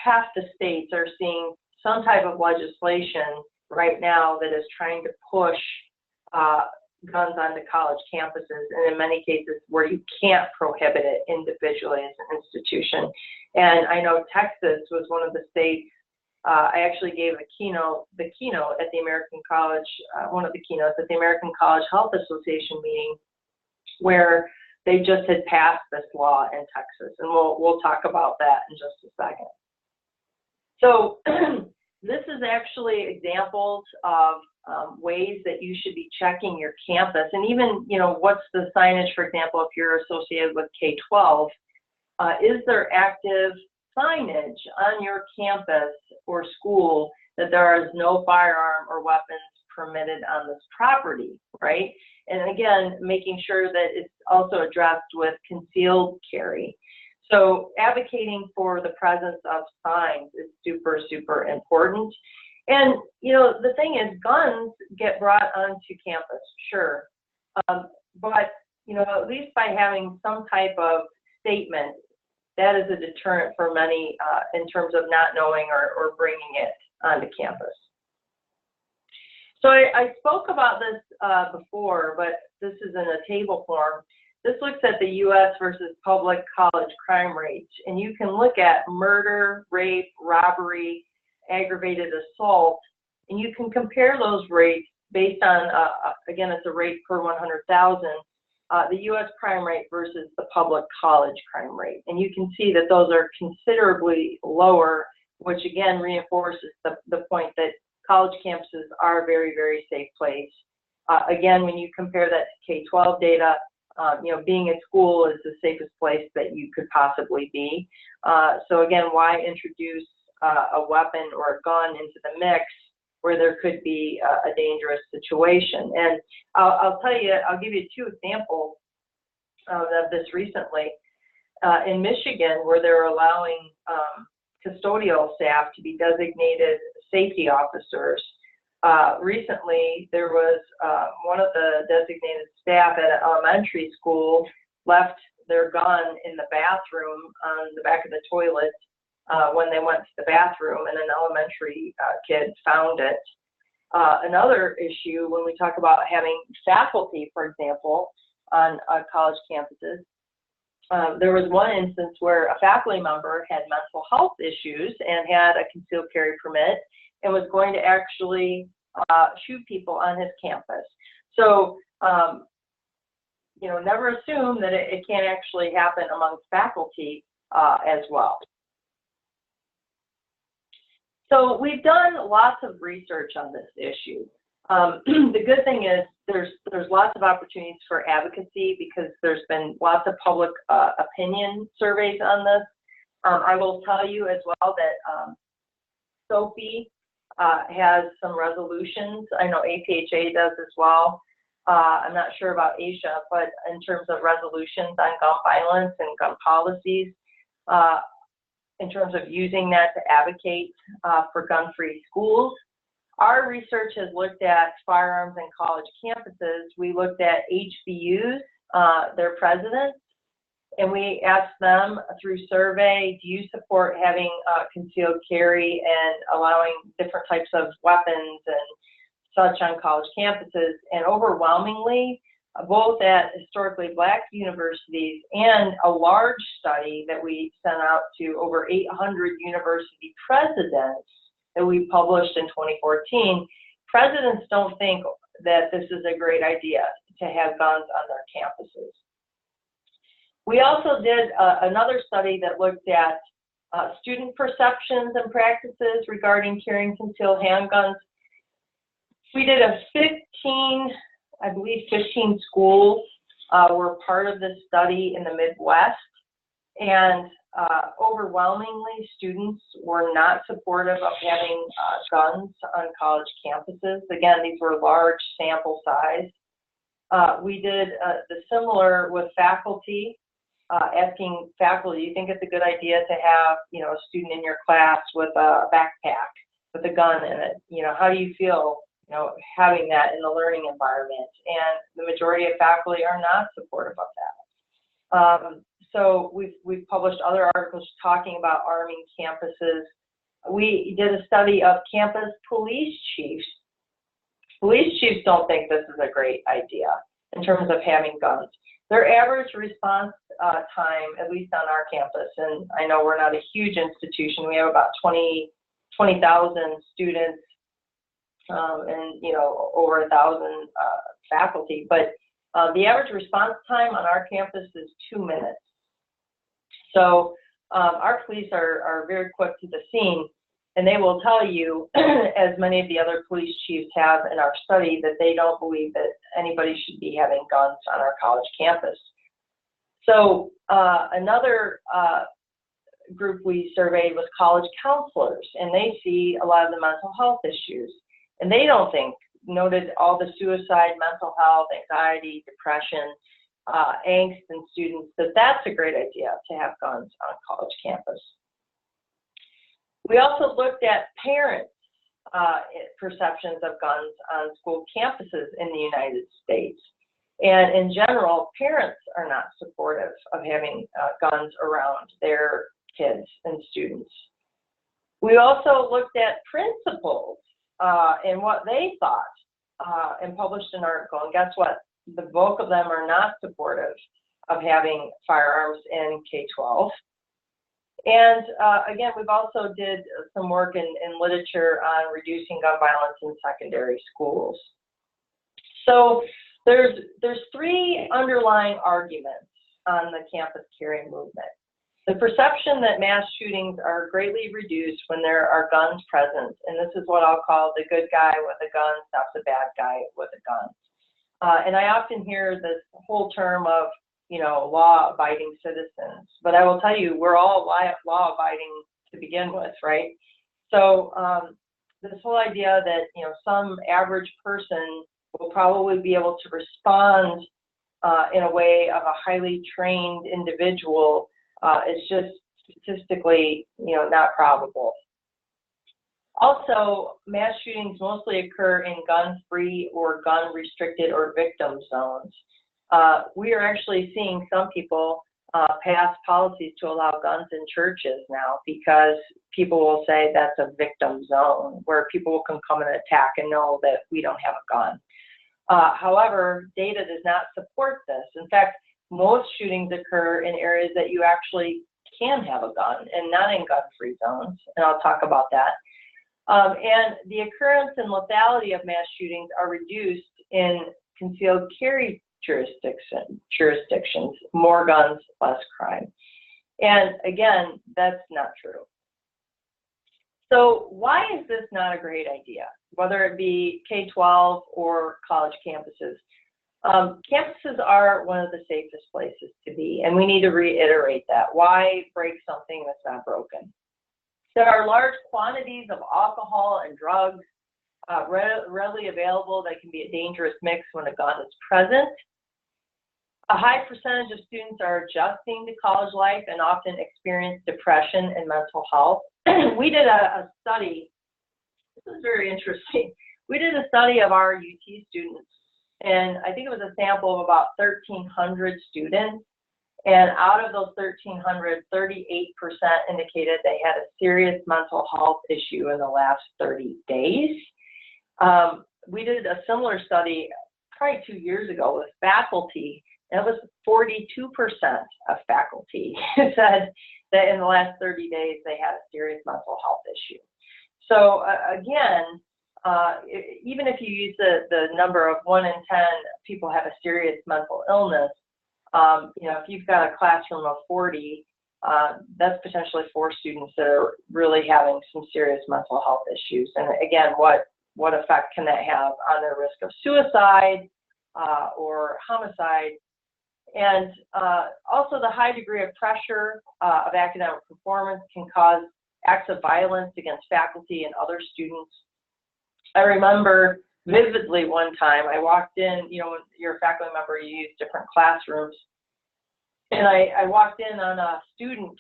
half the states are seeing some type of legislation right now that is trying to push guns onto college campuses, and in many cases where you can't prohibit it individually as an institution. And I know Texas was one of the states. I actually gave the keynote at the American College, one of the keynotes at the American College Health Association meeting, where they just had passed this law in Texas, and we'll talk about that in just a second. So this is actually examples of ways that you should be checking your campus, and even, you know, what's the signage, for example, if you're associated with K-12, is there active signage on your campus or school that there is no firearm or weapons permitted on this property, right? And again, making sure that it's also addressed with concealed carry. So advocating for the presence of signs is super, super important. And, you know, the thing is, guns get brought onto campus, sure. But, you know, at least by having some type of statement, that is a deterrent for many in terms of not knowing or bringing it onto campus. So I spoke about this before, but this is in a table form. This looks at the U.S. versus public college crime rates, and you can look at murder, rape, robbery, aggravated assault, and you can compare those rates based on, again, it's a rate per 100,000, the U.S. crime rate versus the public college crime rate. And you can see that those are considerably lower, which again reinforces the point that college campuses are a very, very safe place. Again, when you compare that to K-12 data, you know, being at school is the safest place that you could possibly be. So again, why introduce a weapon or a gun into the mix where there could be a dangerous situation? And I'll tell you, I'll give you two examples of this recently. In Michigan, where they're allowing custodial staff to be designated safety officers. Recently, there was one of the designated staff at an elementary school left their gun in the bathroom on the back of the toilet when they went to the bathroom, and an elementary kid found it. Another issue when we talk about having faculty, for example, on college campuses, there was one instance where a faculty member had mental health issues and had a concealed carry permit and was going to actually shoot people on his campus. So, you know, never assume that it can't actually happen amongst faculty as well. So we've done lots of research on this issue. The good thing is there's lots of opportunities for advocacy because there's been lots of public opinion surveys on this. I will tell you as well that Sophie has some resolutions. I know APHA does as well. I'm not sure about Asia, but in terms of resolutions on gun violence and gun policies, in terms of using that to advocate for gun-free schools. Our research has looked at firearms in college campuses. We looked at HBUs, their presidents, and we asked them through survey, do you support having concealed carry and allowing different types of weapons and such on college campuses? And overwhelmingly, both at historically Black universities and a large study that we sent out to over 800 university presidents that we published in 2014, presidents don't think that this is a great idea to have guns on their campuses. We also did another study that looked at student perceptions and practices regarding carrying concealed handguns. We did a 15 schools were part of this study in the Midwest. And overwhelmingly, students were not supportive of having guns on college campuses. Again, these were large sample size. We did the similar with faculty, asking faculty, do you think it's a good idea to have, a student in your class with a backpack with a gun in it? How do you feel, having that in the learning environment? And the majority of faculty are not supportive of that. So we've published other articles talking about arming campuses. We did a study of campus police chiefs. Police chiefs don't think this is a great idea in terms of having guns. Their average response time, at least on our campus, and I know we're not a huge institution, we have about 20,000 students and over 1,000 faculty, but the average response time on our campus is 2 minutes. So our police are very quick to the scene, and they will tell you, as many of the other police chiefs have in our study, that they don't believe that anybody should be having guns on our college campus. So another group we surveyed was college counselors, and they see a lot of the mental health issues, and they don't think, noted all the suicide, mental health, anxiety, depression, angst in students, that's a great idea to have guns on college campus. We also looked at parents' perceptions of guns on school campuses in the United States. And in general, parents are not supportive of having guns around their kids and students. We also looked at principals and what they thought and published an article. And guess what? The bulk of them are not supportive of having firearms in K-12. And again, we've also did some work in literature on reducing gun violence in secondary schools. So there's three underlying arguments on the campus carry movement. The perception that mass shootings are greatly reduced when there are guns present, and this is what I'll call the good guy with a gun stops the bad guy with a gun. And I often hear this whole term of, law-abiding citizens, but I will tell you, we're all law-abiding to begin with, right? So this whole idea that, some average person will probably be able to respond in a way of a highly trained individual is just statistically, not probable. Also, mass shootings mostly occur in gun-free or gun-restricted or victim zones. We are actually seeing some people pass policies to allow guns in churches now because people will say that's a victim zone where people can come and attack and know that we don't have a gun. However, data does not support this. In fact, most shootings occur in areas that you actually can have a gun and not in gun-free zones, and I'll talk about that. And the occurrence and lethality of mass shootings are reduced in concealed carry jurisdictions, more guns, less crime. And again, that's not true. So why is this not a great idea, whether it be K-12 or college campuses? Campuses are one of the safest places to be, and we need to reiterate that. Why break something that's not broken? There are large quantities of alcohol and drugs readily available that can be a dangerous mix when a gun is present. A high percentage of students are adjusting to college life and often experience depression and mental health. We did a study, this is very interesting. We did a study of our UT students, and I think it was a sample of about 1,300 students. And out of those 1,300, 38% indicated they had a serious mental health issue in the last 30 days. We did a similar study probably 2 years ago with faculty, and it was 42% of faculty said that in the last 30 days they had a serious mental health issue. So again, even if you use the number of 1 in 10 people have a serious mental illness, if you've got a classroom of 40, that's potentially 4 students that are really having some serious mental health issues. And again, what effect can that have on their risk of suicide or homicide? And also the high degree of pressure of academic performance can cause acts of violence against faculty and other students. I remember vividly one time I walked in, you know, when you're a faculty member, you use different classrooms. And I walked in on a student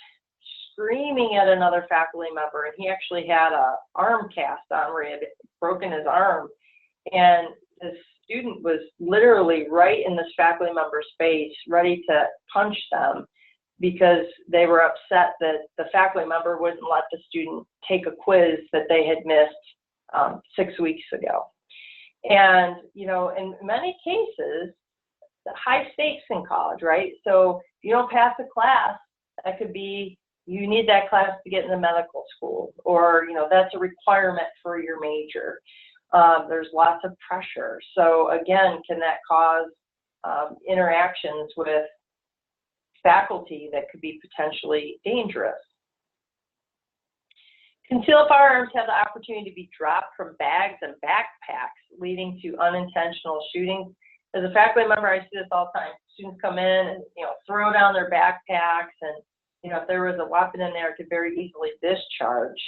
screaming at another faculty member, and he actually had a arm cast on where he had broken his arm. And this student was literally right in this faculty member's face, ready to punch them because they were upset that the faculty member wouldn't let the student take a quiz that they had missed 6 weeks ago. And, you know, in many cases, high stakes in college, right? So if you don't pass a class, that could be, you need that class to get into medical school, or, you know, that's a requirement for your major. There's lots of pressure. So again, can that cause interactions with faculty that could be potentially dangerous? Concealed firearms have the opportunity to be dropped from bags and backpacks, leading to unintentional shootings. As a faculty member, I see this all the time. Students come in and, you know, throw down their backpacks, and, you know, if there was a weapon in there, it could very easily discharge.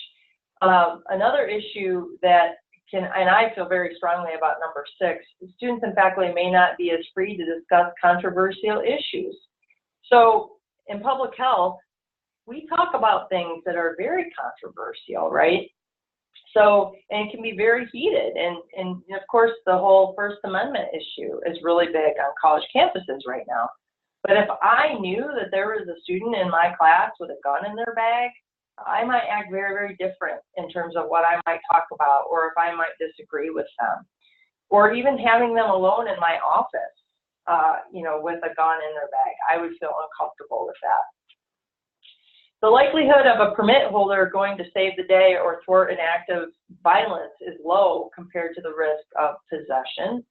Another issue that can, and I feel very strongly about number 6, students and faculty may not be as free to discuss controversial issues. So in public health, we talk about things that are very controversial, right? So, and it can be very heated. And of course, the whole First Amendment issue is really big on college campuses right now. But if I knew that there was a student in my class with a gun in their bag, I might act very, very different in terms of what I might talk about, or if I might disagree with them. Or even having them alone in my office, you know, with a gun in their bag, I would feel uncomfortable with that. The likelihood of a permit holder going to save the day or thwart an act of violence is low compared to the risk of possession.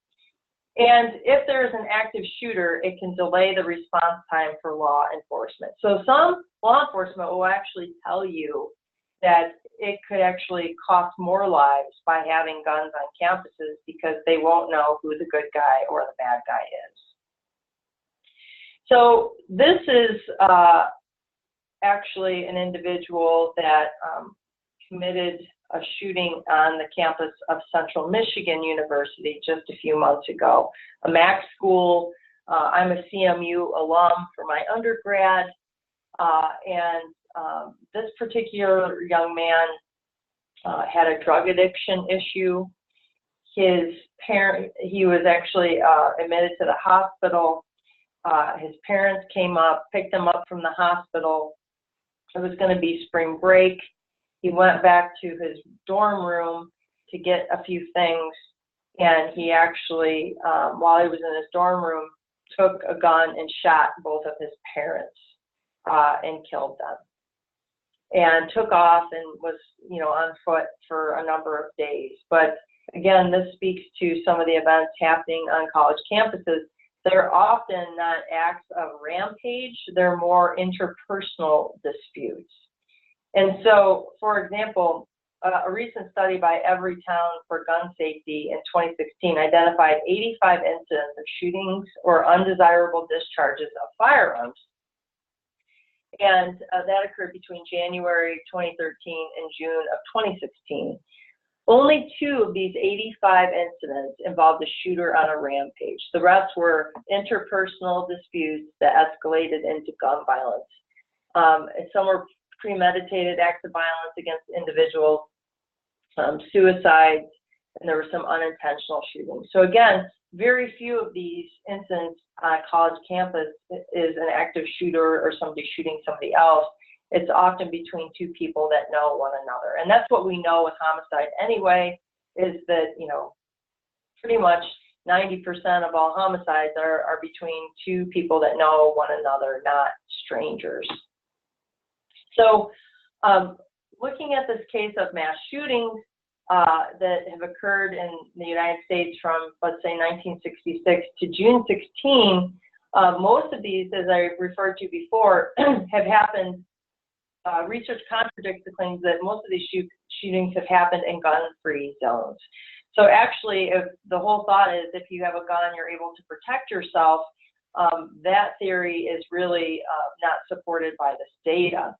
And if there is an active shooter, it can delay the response time for law enforcement. So some law enforcement will actually tell you that it could actually cost more lives by having guns on campuses because they won't know who the good guy or the bad guy is. So this is actually an individual that committed a shooting on the campus of Central Michigan University just a few months ago. A MAC school. I'm a CMU alum for my undergrad, and this particular young man had a drug addiction issue. He was actually admitted to the hospital. His parents came up, picked him up from the hospital. It was going to be spring break. He went back to his dorm room to get a few things, and he actually, while he was in his dorm room, took a gun and shot both of his parents and killed them. And took off and was, you know, on foot for a number of days. But again, this speaks to some of the events happening on college campuses. They're often not acts of rampage, they're more interpersonal disputes. And so, for example, a recent study by Everytown for Gun Safety in 2016 identified 85 incidents of shootings or undesirable discharges of firearms. And that occurred between January 2013 and June of 2016. Only 2 of these 85 incidents involved a shooter on a rampage. The rest were interpersonal disputes that escalated into gun violence. Some were premeditated acts of violence against individuals, suicides, and there were some unintentional shootings. So again, very few of these incidents on a college campus is an active shooter or somebody shooting somebody else. It's often between 2 people that know one another. And that's what we know with homicide anyway, is that, you know, pretty much 90% of all homicides are between 2 people that know one another, not strangers. So looking at this case of mass shootings that have occurred in the United States from, let's say, 1966 to June 16, most of these, as I referred to before, have happened. Research contradicts the claims that most of these shootings have happened in gun-free zones. So actually, if the whole thought is if you have a gun, you're able to protect yourself, that theory is really not supported by this data.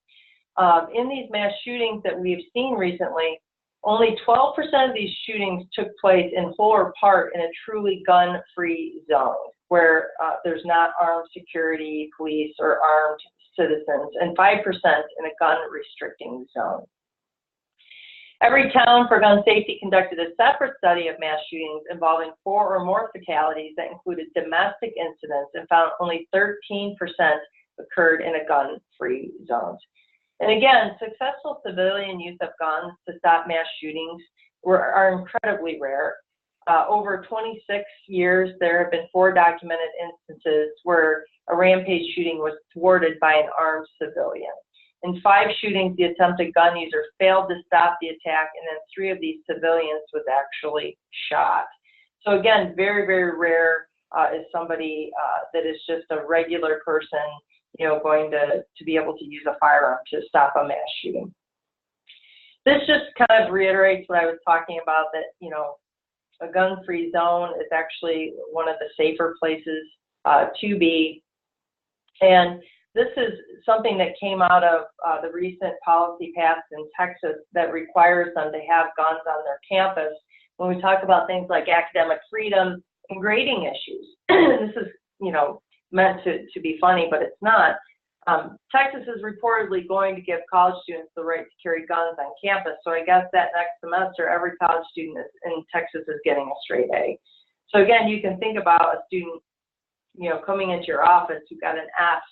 In these mass shootings that we've seen recently, only 12% of these shootings took place in whole or part in a truly gun-free zone, where there's not armed security, police, or armed citizens, and 5% in a gun-restricting zone. Every town for gun safety conducted a separate study of mass shootings involving 4 or more fatalities that included domestic incidents, and found only 13% occurred in a gun-free zone. And again, successful civilian use of guns to stop mass shootings are incredibly rare. Over 26 years, there have been 4 documented instances where a rampage shooting was thwarted by an armed civilian. In 5 shootings, the attempted gun user failed to stop the attack, and then 3 of these civilians was actually shot. So again, very, very rare is somebody that is just a regular person, you know, going to be able to use a firearm to stop a mass shooting. This just kind of reiterates what I was talking about, that, you know, a gun-free zone is actually one of the safer places to be. And this is something that came out of the recent policy passed in Texas that requires them to have guns on their campus when we talk about things like academic freedom and grading issues. This is, you know, meant to be funny, but it's not. Texas is reportedly going to give college students the right to carry guns on campus. So I guess that next semester, every college student in Texas is getting a straight A. So again, you can think about a student, you know, coming into your office who got an F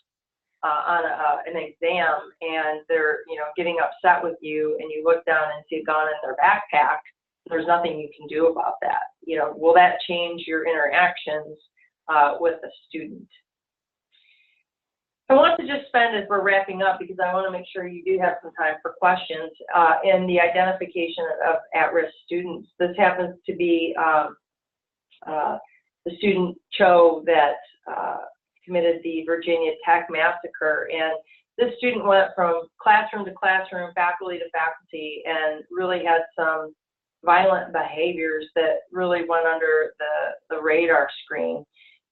on an exam, and they're, you know, getting upset with you, and you look down and see a gun in their backpack. There's nothing you can do about that. You know, will that change your interactions with the student? I want to just spend, as we're wrapping up, because I want to make sure you do have some time for questions, in the identification of at-risk students. This happens to be the student Cho that committed the Virginia Tech massacre. And this student went from classroom to classroom, faculty to faculty, and really had some violent behaviors that really went under the radar screen.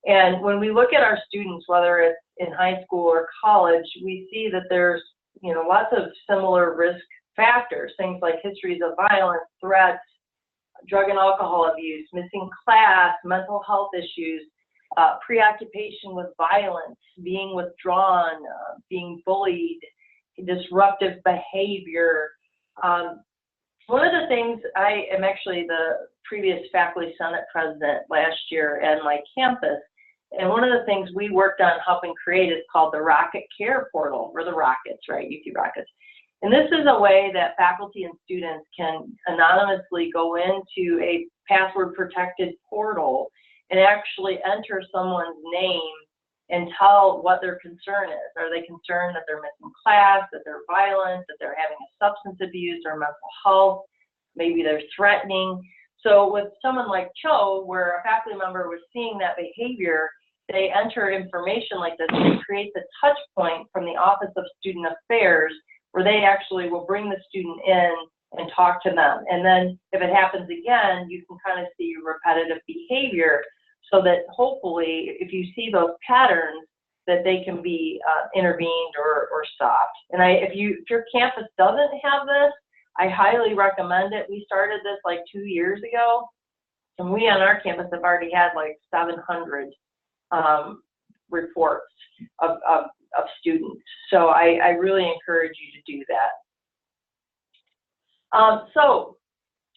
And when we look at our students, whether it's in high school or college, we see that there's, you know, lots of similar risk factors, things like histories of violence, threats, drug and alcohol abuse, missing class, mental health issues, preoccupation with violence, being withdrawn, being bullied, disruptive behavior. One of the things, I am actually the previous faculty senate president last year at my campus, and one of the things we worked on helping create is called the Rocket Care Portal, or the Rockets, right, UT Rockets. And this is a way that faculty and students can anonymously go into a password protected portal and actually enter someone's name and tell what their concern is. Are they concerned that they're missing class, that they're violent, that they're having a substance abuse or mental health? Maybe they're threatening. So with someone like Cho, where a faculty member was seeing that behavior, they enter information like this, and it creates a touch point from the Office of Student Affairs, where they actually will bring the student in and talk to them. And then if it happens again, you can kind of see repetitive behavior, so that hopefully if you see those patterns, that they can be intervened or stopped. And if your campus doesn't have this, I highly recommend it. We started this like 2 years ago, and we on our campus have already had like 700 reports of students. So I really encourage you to do that. So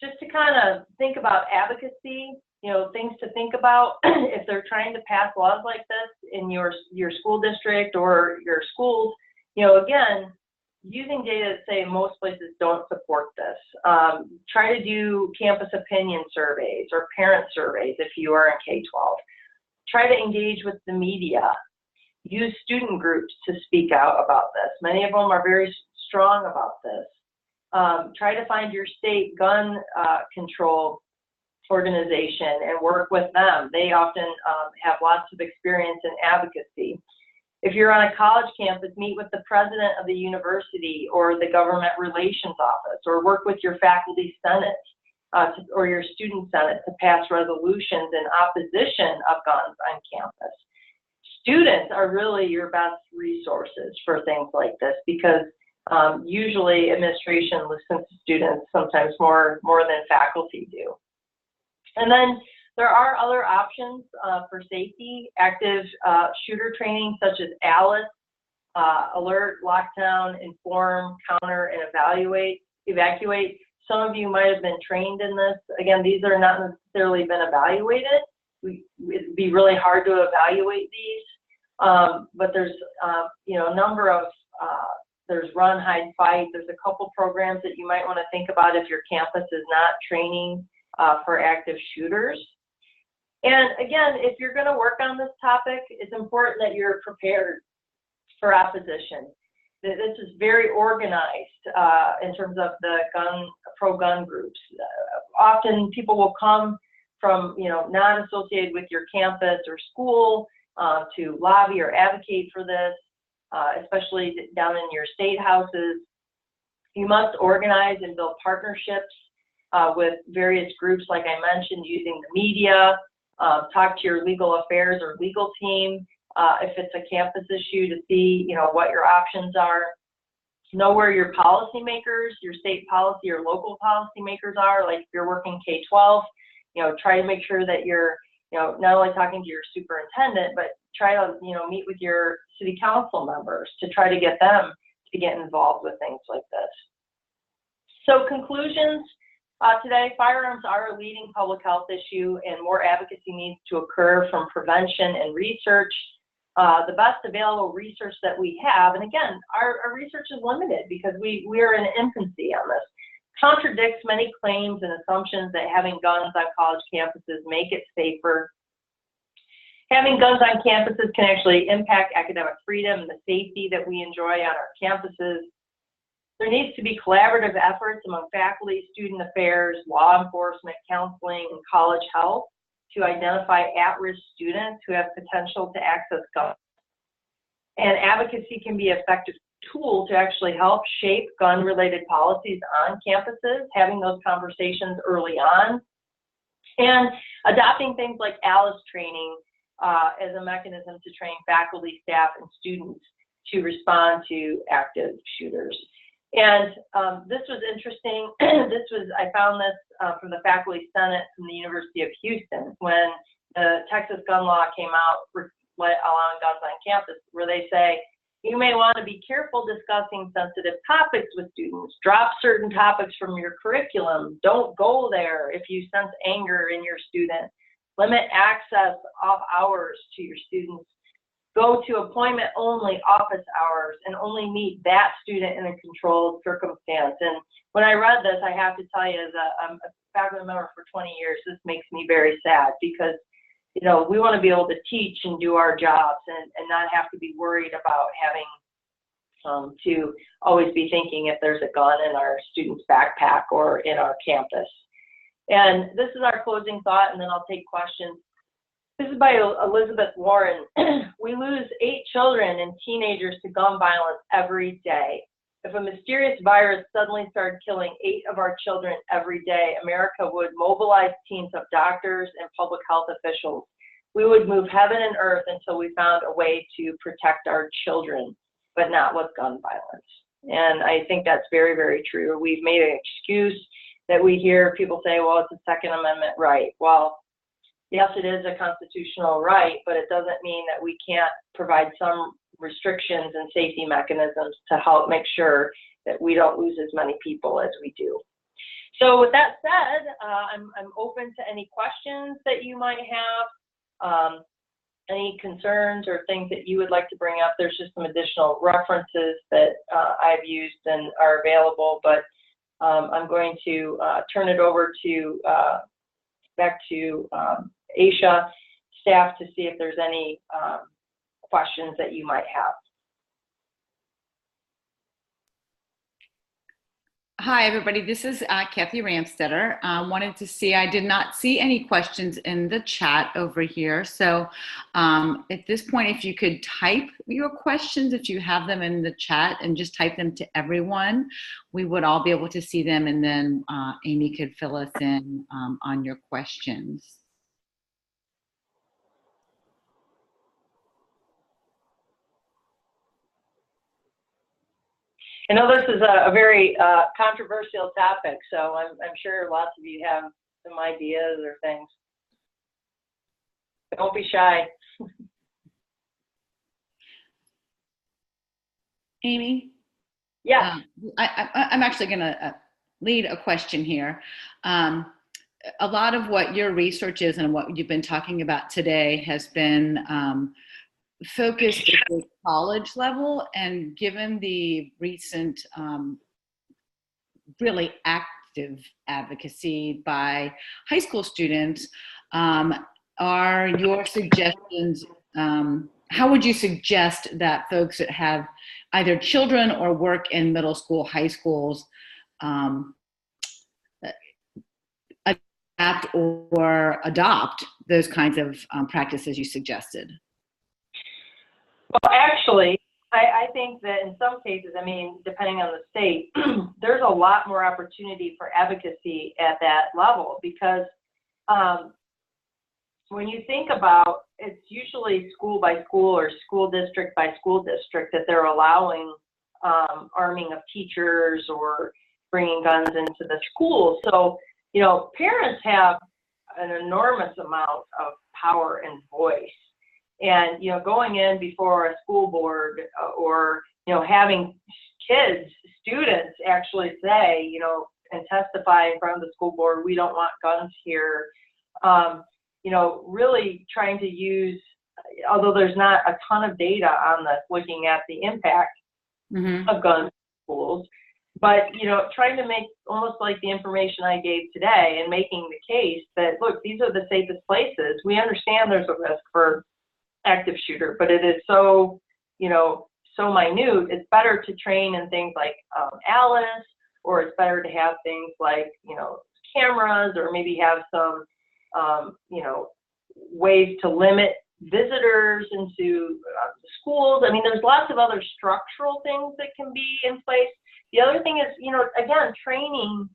just to kind of think about advocacy, you know, things to think about if they're trying to pass laws like this in your school district or your schools. You know, again, using data that say most places don't support this. Try to do campus opinion surveys or parent surveys if you are in K-12. Try to engage with the media. Use student groups to speak out about this. Many of them are very strong about this. Try to find your state gun control organization and work with them. They often have lots of experience in advocacy. If you're on a college campus, meet with the president of the university or the government relations office, or work with your faculty senate or your student senate to pass resolutions in opposition of guns on campus. students are really your best resources for things like this, because usually administration listens to students sometimes more than faculty do. And then there are other options for safety, active shooter training such as ALICE, alert, lockdown, inform, counter, and evacuate. Some of you might have been trained in this. Again, these are not necessarily been evaluated. It'd be really hard to evaluate these, but there's a number of there's run, hide, fight. There's a couple programs that you might want to think about if your campus is not training for active shooters. And again, if you're going to work on this topic, it's important that you're prepared for opposition. This is very organized in terms of the pro-gun groups. Often people will come from not associated with your campus or school to lobby or advocate for this, especially down in your state houses. You must organize and build partnerships with various groups, like I mentioned, using the media. Talk to your legal affairs or legal team if it's a campus issue to see what your options are. Know where your policymakers, your state policy or local policymakers are. Like if you're working K-12, try to make sure that you're not only talking to your superintendent, but try to meet with your city council members to try to get them to get involved with things like this. So conclusions. Today, firearms are a leading public health issue, and more advocacy needs to occur from prevention and research. The best available research that we have, and again, our research is limited because we are in infancy on this, contradicts many claims and assumptions that having guns on college campuses make it safer. Having guns on campuses can actually impact academic freedom and the safety that we enjoy on our campuses. There needs to be collaborative efforts among faculty, student affairs, law enforcement, counseling, and college health to identify at-risk students who have potential to access guns. And advocacy can be an effective tool to actually help shape gun-related policies on campuses, having those conversations early on, and adopting things like ALICE training as a mechanism to train faculty, staff, and students to respond to active shooters. And this was interesting. I found this from the Faculty Senate from the University of Houston when the Texas gun law came out allowing guns on campus, where they say, you may want to be careful discussing sensitive topics with students. Drop certain topics from your curriculum. Don't go there if you sense anger in your student. Limit access off hours to your students. Go to appointment-only office hours and only meet that student in a controlled circumstance. And when I read this, I have to tell you, as I'm a faculty member for 20 years, this makes me very sad because, we want to be able to teach and do our jobs and not have to be worried about having to always be thinking if there's a gun in our student's backpack or in our campus. And this is our closing thought, and then I'll take questions. This is by Elizabeth Warren. We lose 8 children and teenagers to gun violence every day. If a mysterious virus suddenly started killing 8 of our children every day, America would mobilize teams of doctors and public health officials. We would move heaven and earth until we found a way to protect our children, but not with gun violence. And I think that's very, very true. We've made an excuse that we hear people say, well, it's a Second Amendment right. Well, yes, it is a constitutional right, but it doesn't mean that we can't provide some restrictions and safety mechanisms to help make sure that we don't lose as many people as we do. So with that said, I'm open to any questions that you might have, any concerns or things that you would like to bring up. There's just some additional references that I've used and are available, but I'm going to turn it over to back to Aisha staff to see if there's any questions that you might have. Hi, everybody. This is Kathy Ramstetter. Wanted to see, I did not see any questions in the chat over here. So at this point, if you could type your questions, if you have them in the chat, and just type them to everyone, we would all be able to see them, and then Amy could fill us in on your questions. I know this is a very controversial topic, so I'm sure lots of you have some ideas or things. Don't be shy. Amy? Yeah. I'm actually going to lead a question here. A lot of what your research is and what you've been talking about today has been focused at the college level, and given the recent really active advocacy by high school students, are your suggestions, how would you suggest that folks that have either children or work in middle school, high schools, adapt or adopt those kinds of practices you suggested? Well, actually, I think that in some cases, I mean, depending on the state, there's a lot more opportunity for advocacy at that level, because when you think about, it's usually school by school or school district by school district that they're allowing arming of teachers or bringing guns into the school. So, you know, parents have an enormous amount of power and voice. And, you know, going in before a school board or, you know, having kids, students actually say, you know, and testify in front of the school board, we don't want guns here. You know, really trying to use, although there's not a ton of data on this, looking at the impact of guns in schools, but, you know, trying to make almost like the information I gave today and making the case that, look, these are the safest places. We understand there's a risk for active shooter, but it is so, you know, so minute. It's better to train in things like Alice, or it's better to have things like, you know, cameras, or maybe have some, you know, ways to limit visitors into schools. I mean, there's lots of other structural things that can be in place. The other thing is, you know, again, training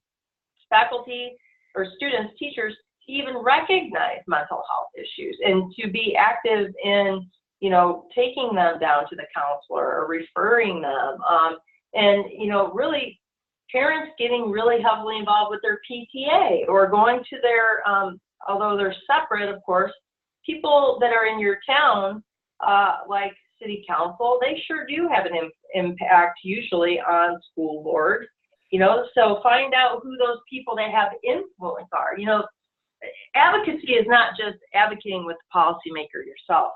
faculty or students, teachers, to even recognize mental health issues and to be active in, you know, taking them down to the counselor or referring them. And, you know, really parents getting really heavily involved with their PTA or going to their, although they're separate, of course, people that are in your town, like city council, they sure do have an impact usually on school board, you know, so find out who those people that have influence are. You know, advocacy is not just advocating with the policymaker yourself.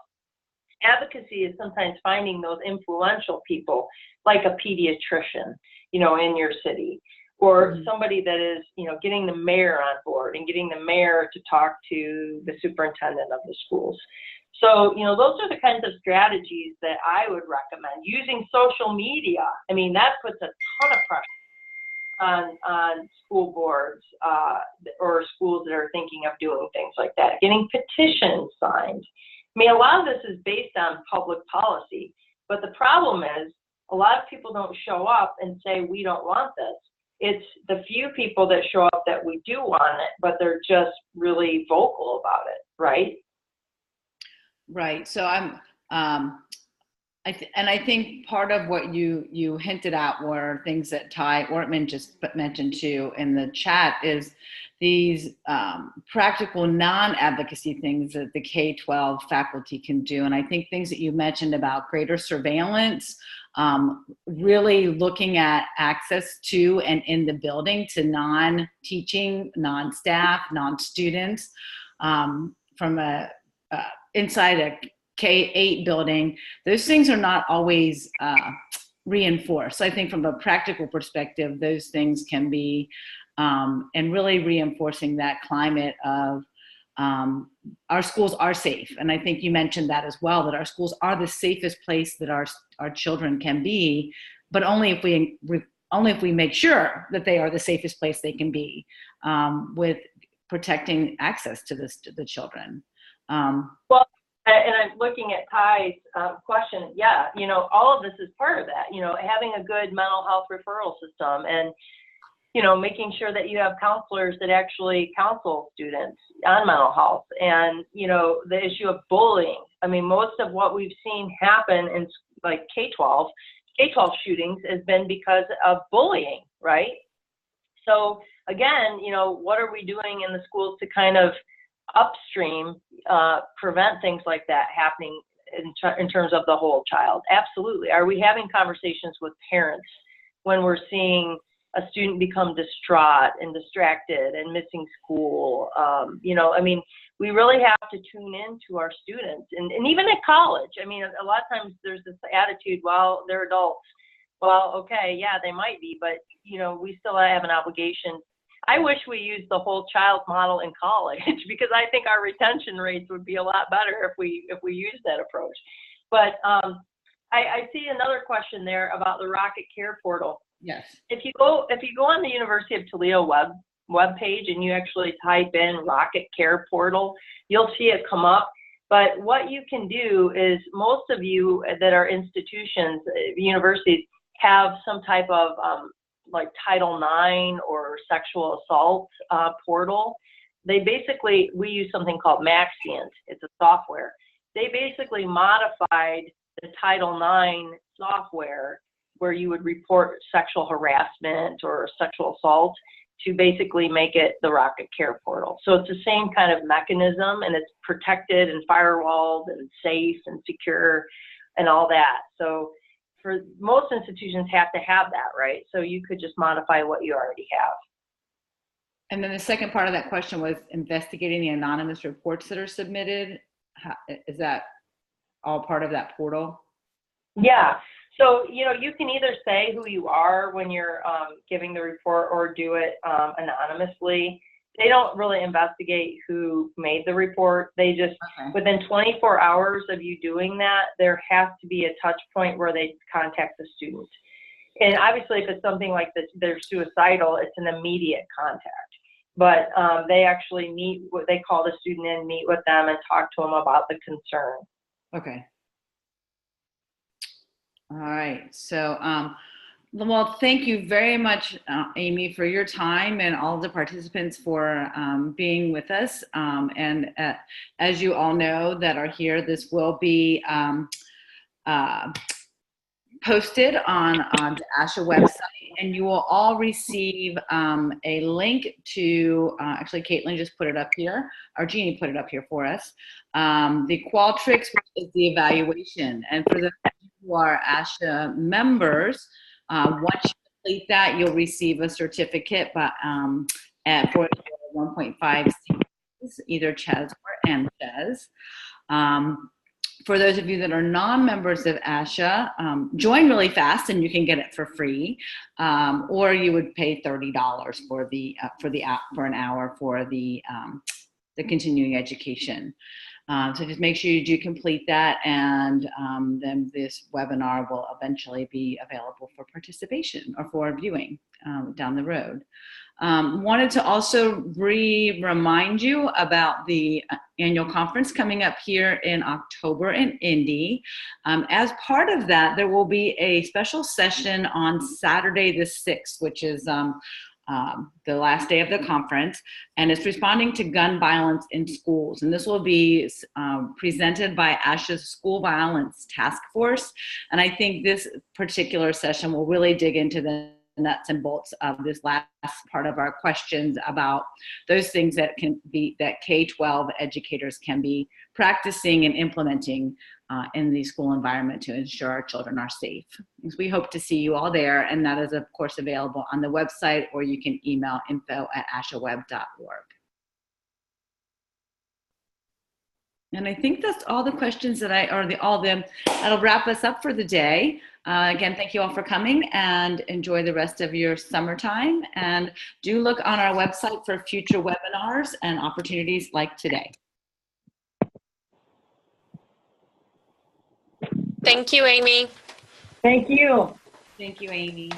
Advocacy is sometimes finding those influential people, like a pediatrician, you know, in your city, or somebody that is, you know, getting the mayor on board and getting the mayor to talk to the superintendent of the schools. So, you know, those are the kinds of strategies that I would recommend. Using social media, I mean, that puts a ton of pressure on school boards or schools that are thinking of doing things like that. Getting petitions signed. I mean, a lot of this is based on public policy, but the problem is a lot of people don't show up and say, we don't want this. It's the few people that show up that we do want it, but they're just really vocal about it, right? Right. So I think part of what you hinted at were things that Ty Ortman just mentioned too in the chat is these practical non-advocacy things that the K-12 faculty can do. And I think things that you mentioned about greater surveillance, really looking at access to and in the building to non-teaching, non-staff, non-students from inside a K-8 building, those things are not always reinforced. So I think from a practical perspective, those things can be, and really reinforcing that climate of our schools are safe. And I think you mentioned that as well, that our schools are the safest place that our children can be, but only if we make sure that they are the safest place they can be, with protecting access to the children. Well, and I'm looking at Ty's question. Yeah, you know, all of this is part of that. You know, having a good mental health referral system, and you know, making sure that you have counselors that actually counsel students on mental health, and you know, the issue of bullying. I mean, most of what we've seen happen in like K-12 K-12 shootings has been because of bullying, right? So again, you know, what are we doing in the schools to kind of upstream prevent things like that happening in terms of the whole child? Absolutely. Are we having conversations with parents when we're seeing a student become distraught and distracted and missing school? You know, I mean, we really have to tune in to our students, and even at college. I mean, a lot of times there's this attitude, well, they're adults. Well, okay, yeah, they might be, but you know, we still have an obligation. I wish we used the whole child model in college because I think our retention rates would be a lot better if we used that approach. But I see another question there about the Rocket Care portal. Yes. If you go on the University of Toledo web page and you actually type in Rocket Care portal, you'll see it come up. But what you can do is, most of you that are institutions, universities, have some type of like Title IX or sexual assault portal. They basically, we use something called Maxient. It's a software. They basically modified the Title IX software where you would report sexual harassment or sexual assault to basically make it the Rocket Care portal. So it's the same kind of mechanism, and it's protected and firewalled and safe and secure and all that. So for most institutions have to have that, right? So you could just modify what you already have. And then the second part of that question was investigating the anonymous reports that are submitted. Is that all part of that portal? Yeah. So, you know, you can either say who you are when you're giving the report, or do it anonymously. They don't really investigate who made the report. They just, within 24 hours of you doing that, there has to be a touch point where they contact the student. And obviously, if it's something like this, they're suicidal, it's an immediate contact. But they actually meet, they call the student in, meet with them, and talk to them about the concern. Okay. All right. So, well, thank you very much, Amy, for your time, and all the participants for being with us. And as you all know that are here, this will be posted on the ASHA website, and you will all receive a link to, actually Caitlin just put it up here, or Jeannie put it up here for us, the Qualtrics, which is the evaluation. And for the who are ASHA members, once you complete that, you'll receive a certificate for 1.5 either CHES or MCHES. For those of you that are non-members of ASHA, join really fast and you can get it for free, or you would pay $30 for an hour for the continuing education. So just make sure you do complete that, and then this webinar will eventually be available for participation or for viewing down the road. Wanted to also remind you about the annual conference coming up here in October in Indy. As part of that, there will be a special session on Saturday the 6th, which is the last day of the conference, and it's responding to gun violence in schools. And this will be presented by ASHA's School Violence Task Force. And I think this particular session will really dig into the nuts and bolts of this last part of our questions about those things that K-12 educators can be practicing and implementing in the school environment to ensure our children are safe. We hope to see you all there, and that is of course available on the website, or you can email info@ashaweb.org. And I think that's all the questions that that'll wrap us up for the day. Again, thank you all for coming, and enjoy the rest of your summertime. And do look on our website for future webinars and opportunities like today. Thank you, Amy. Thank you. Thank you, Amy.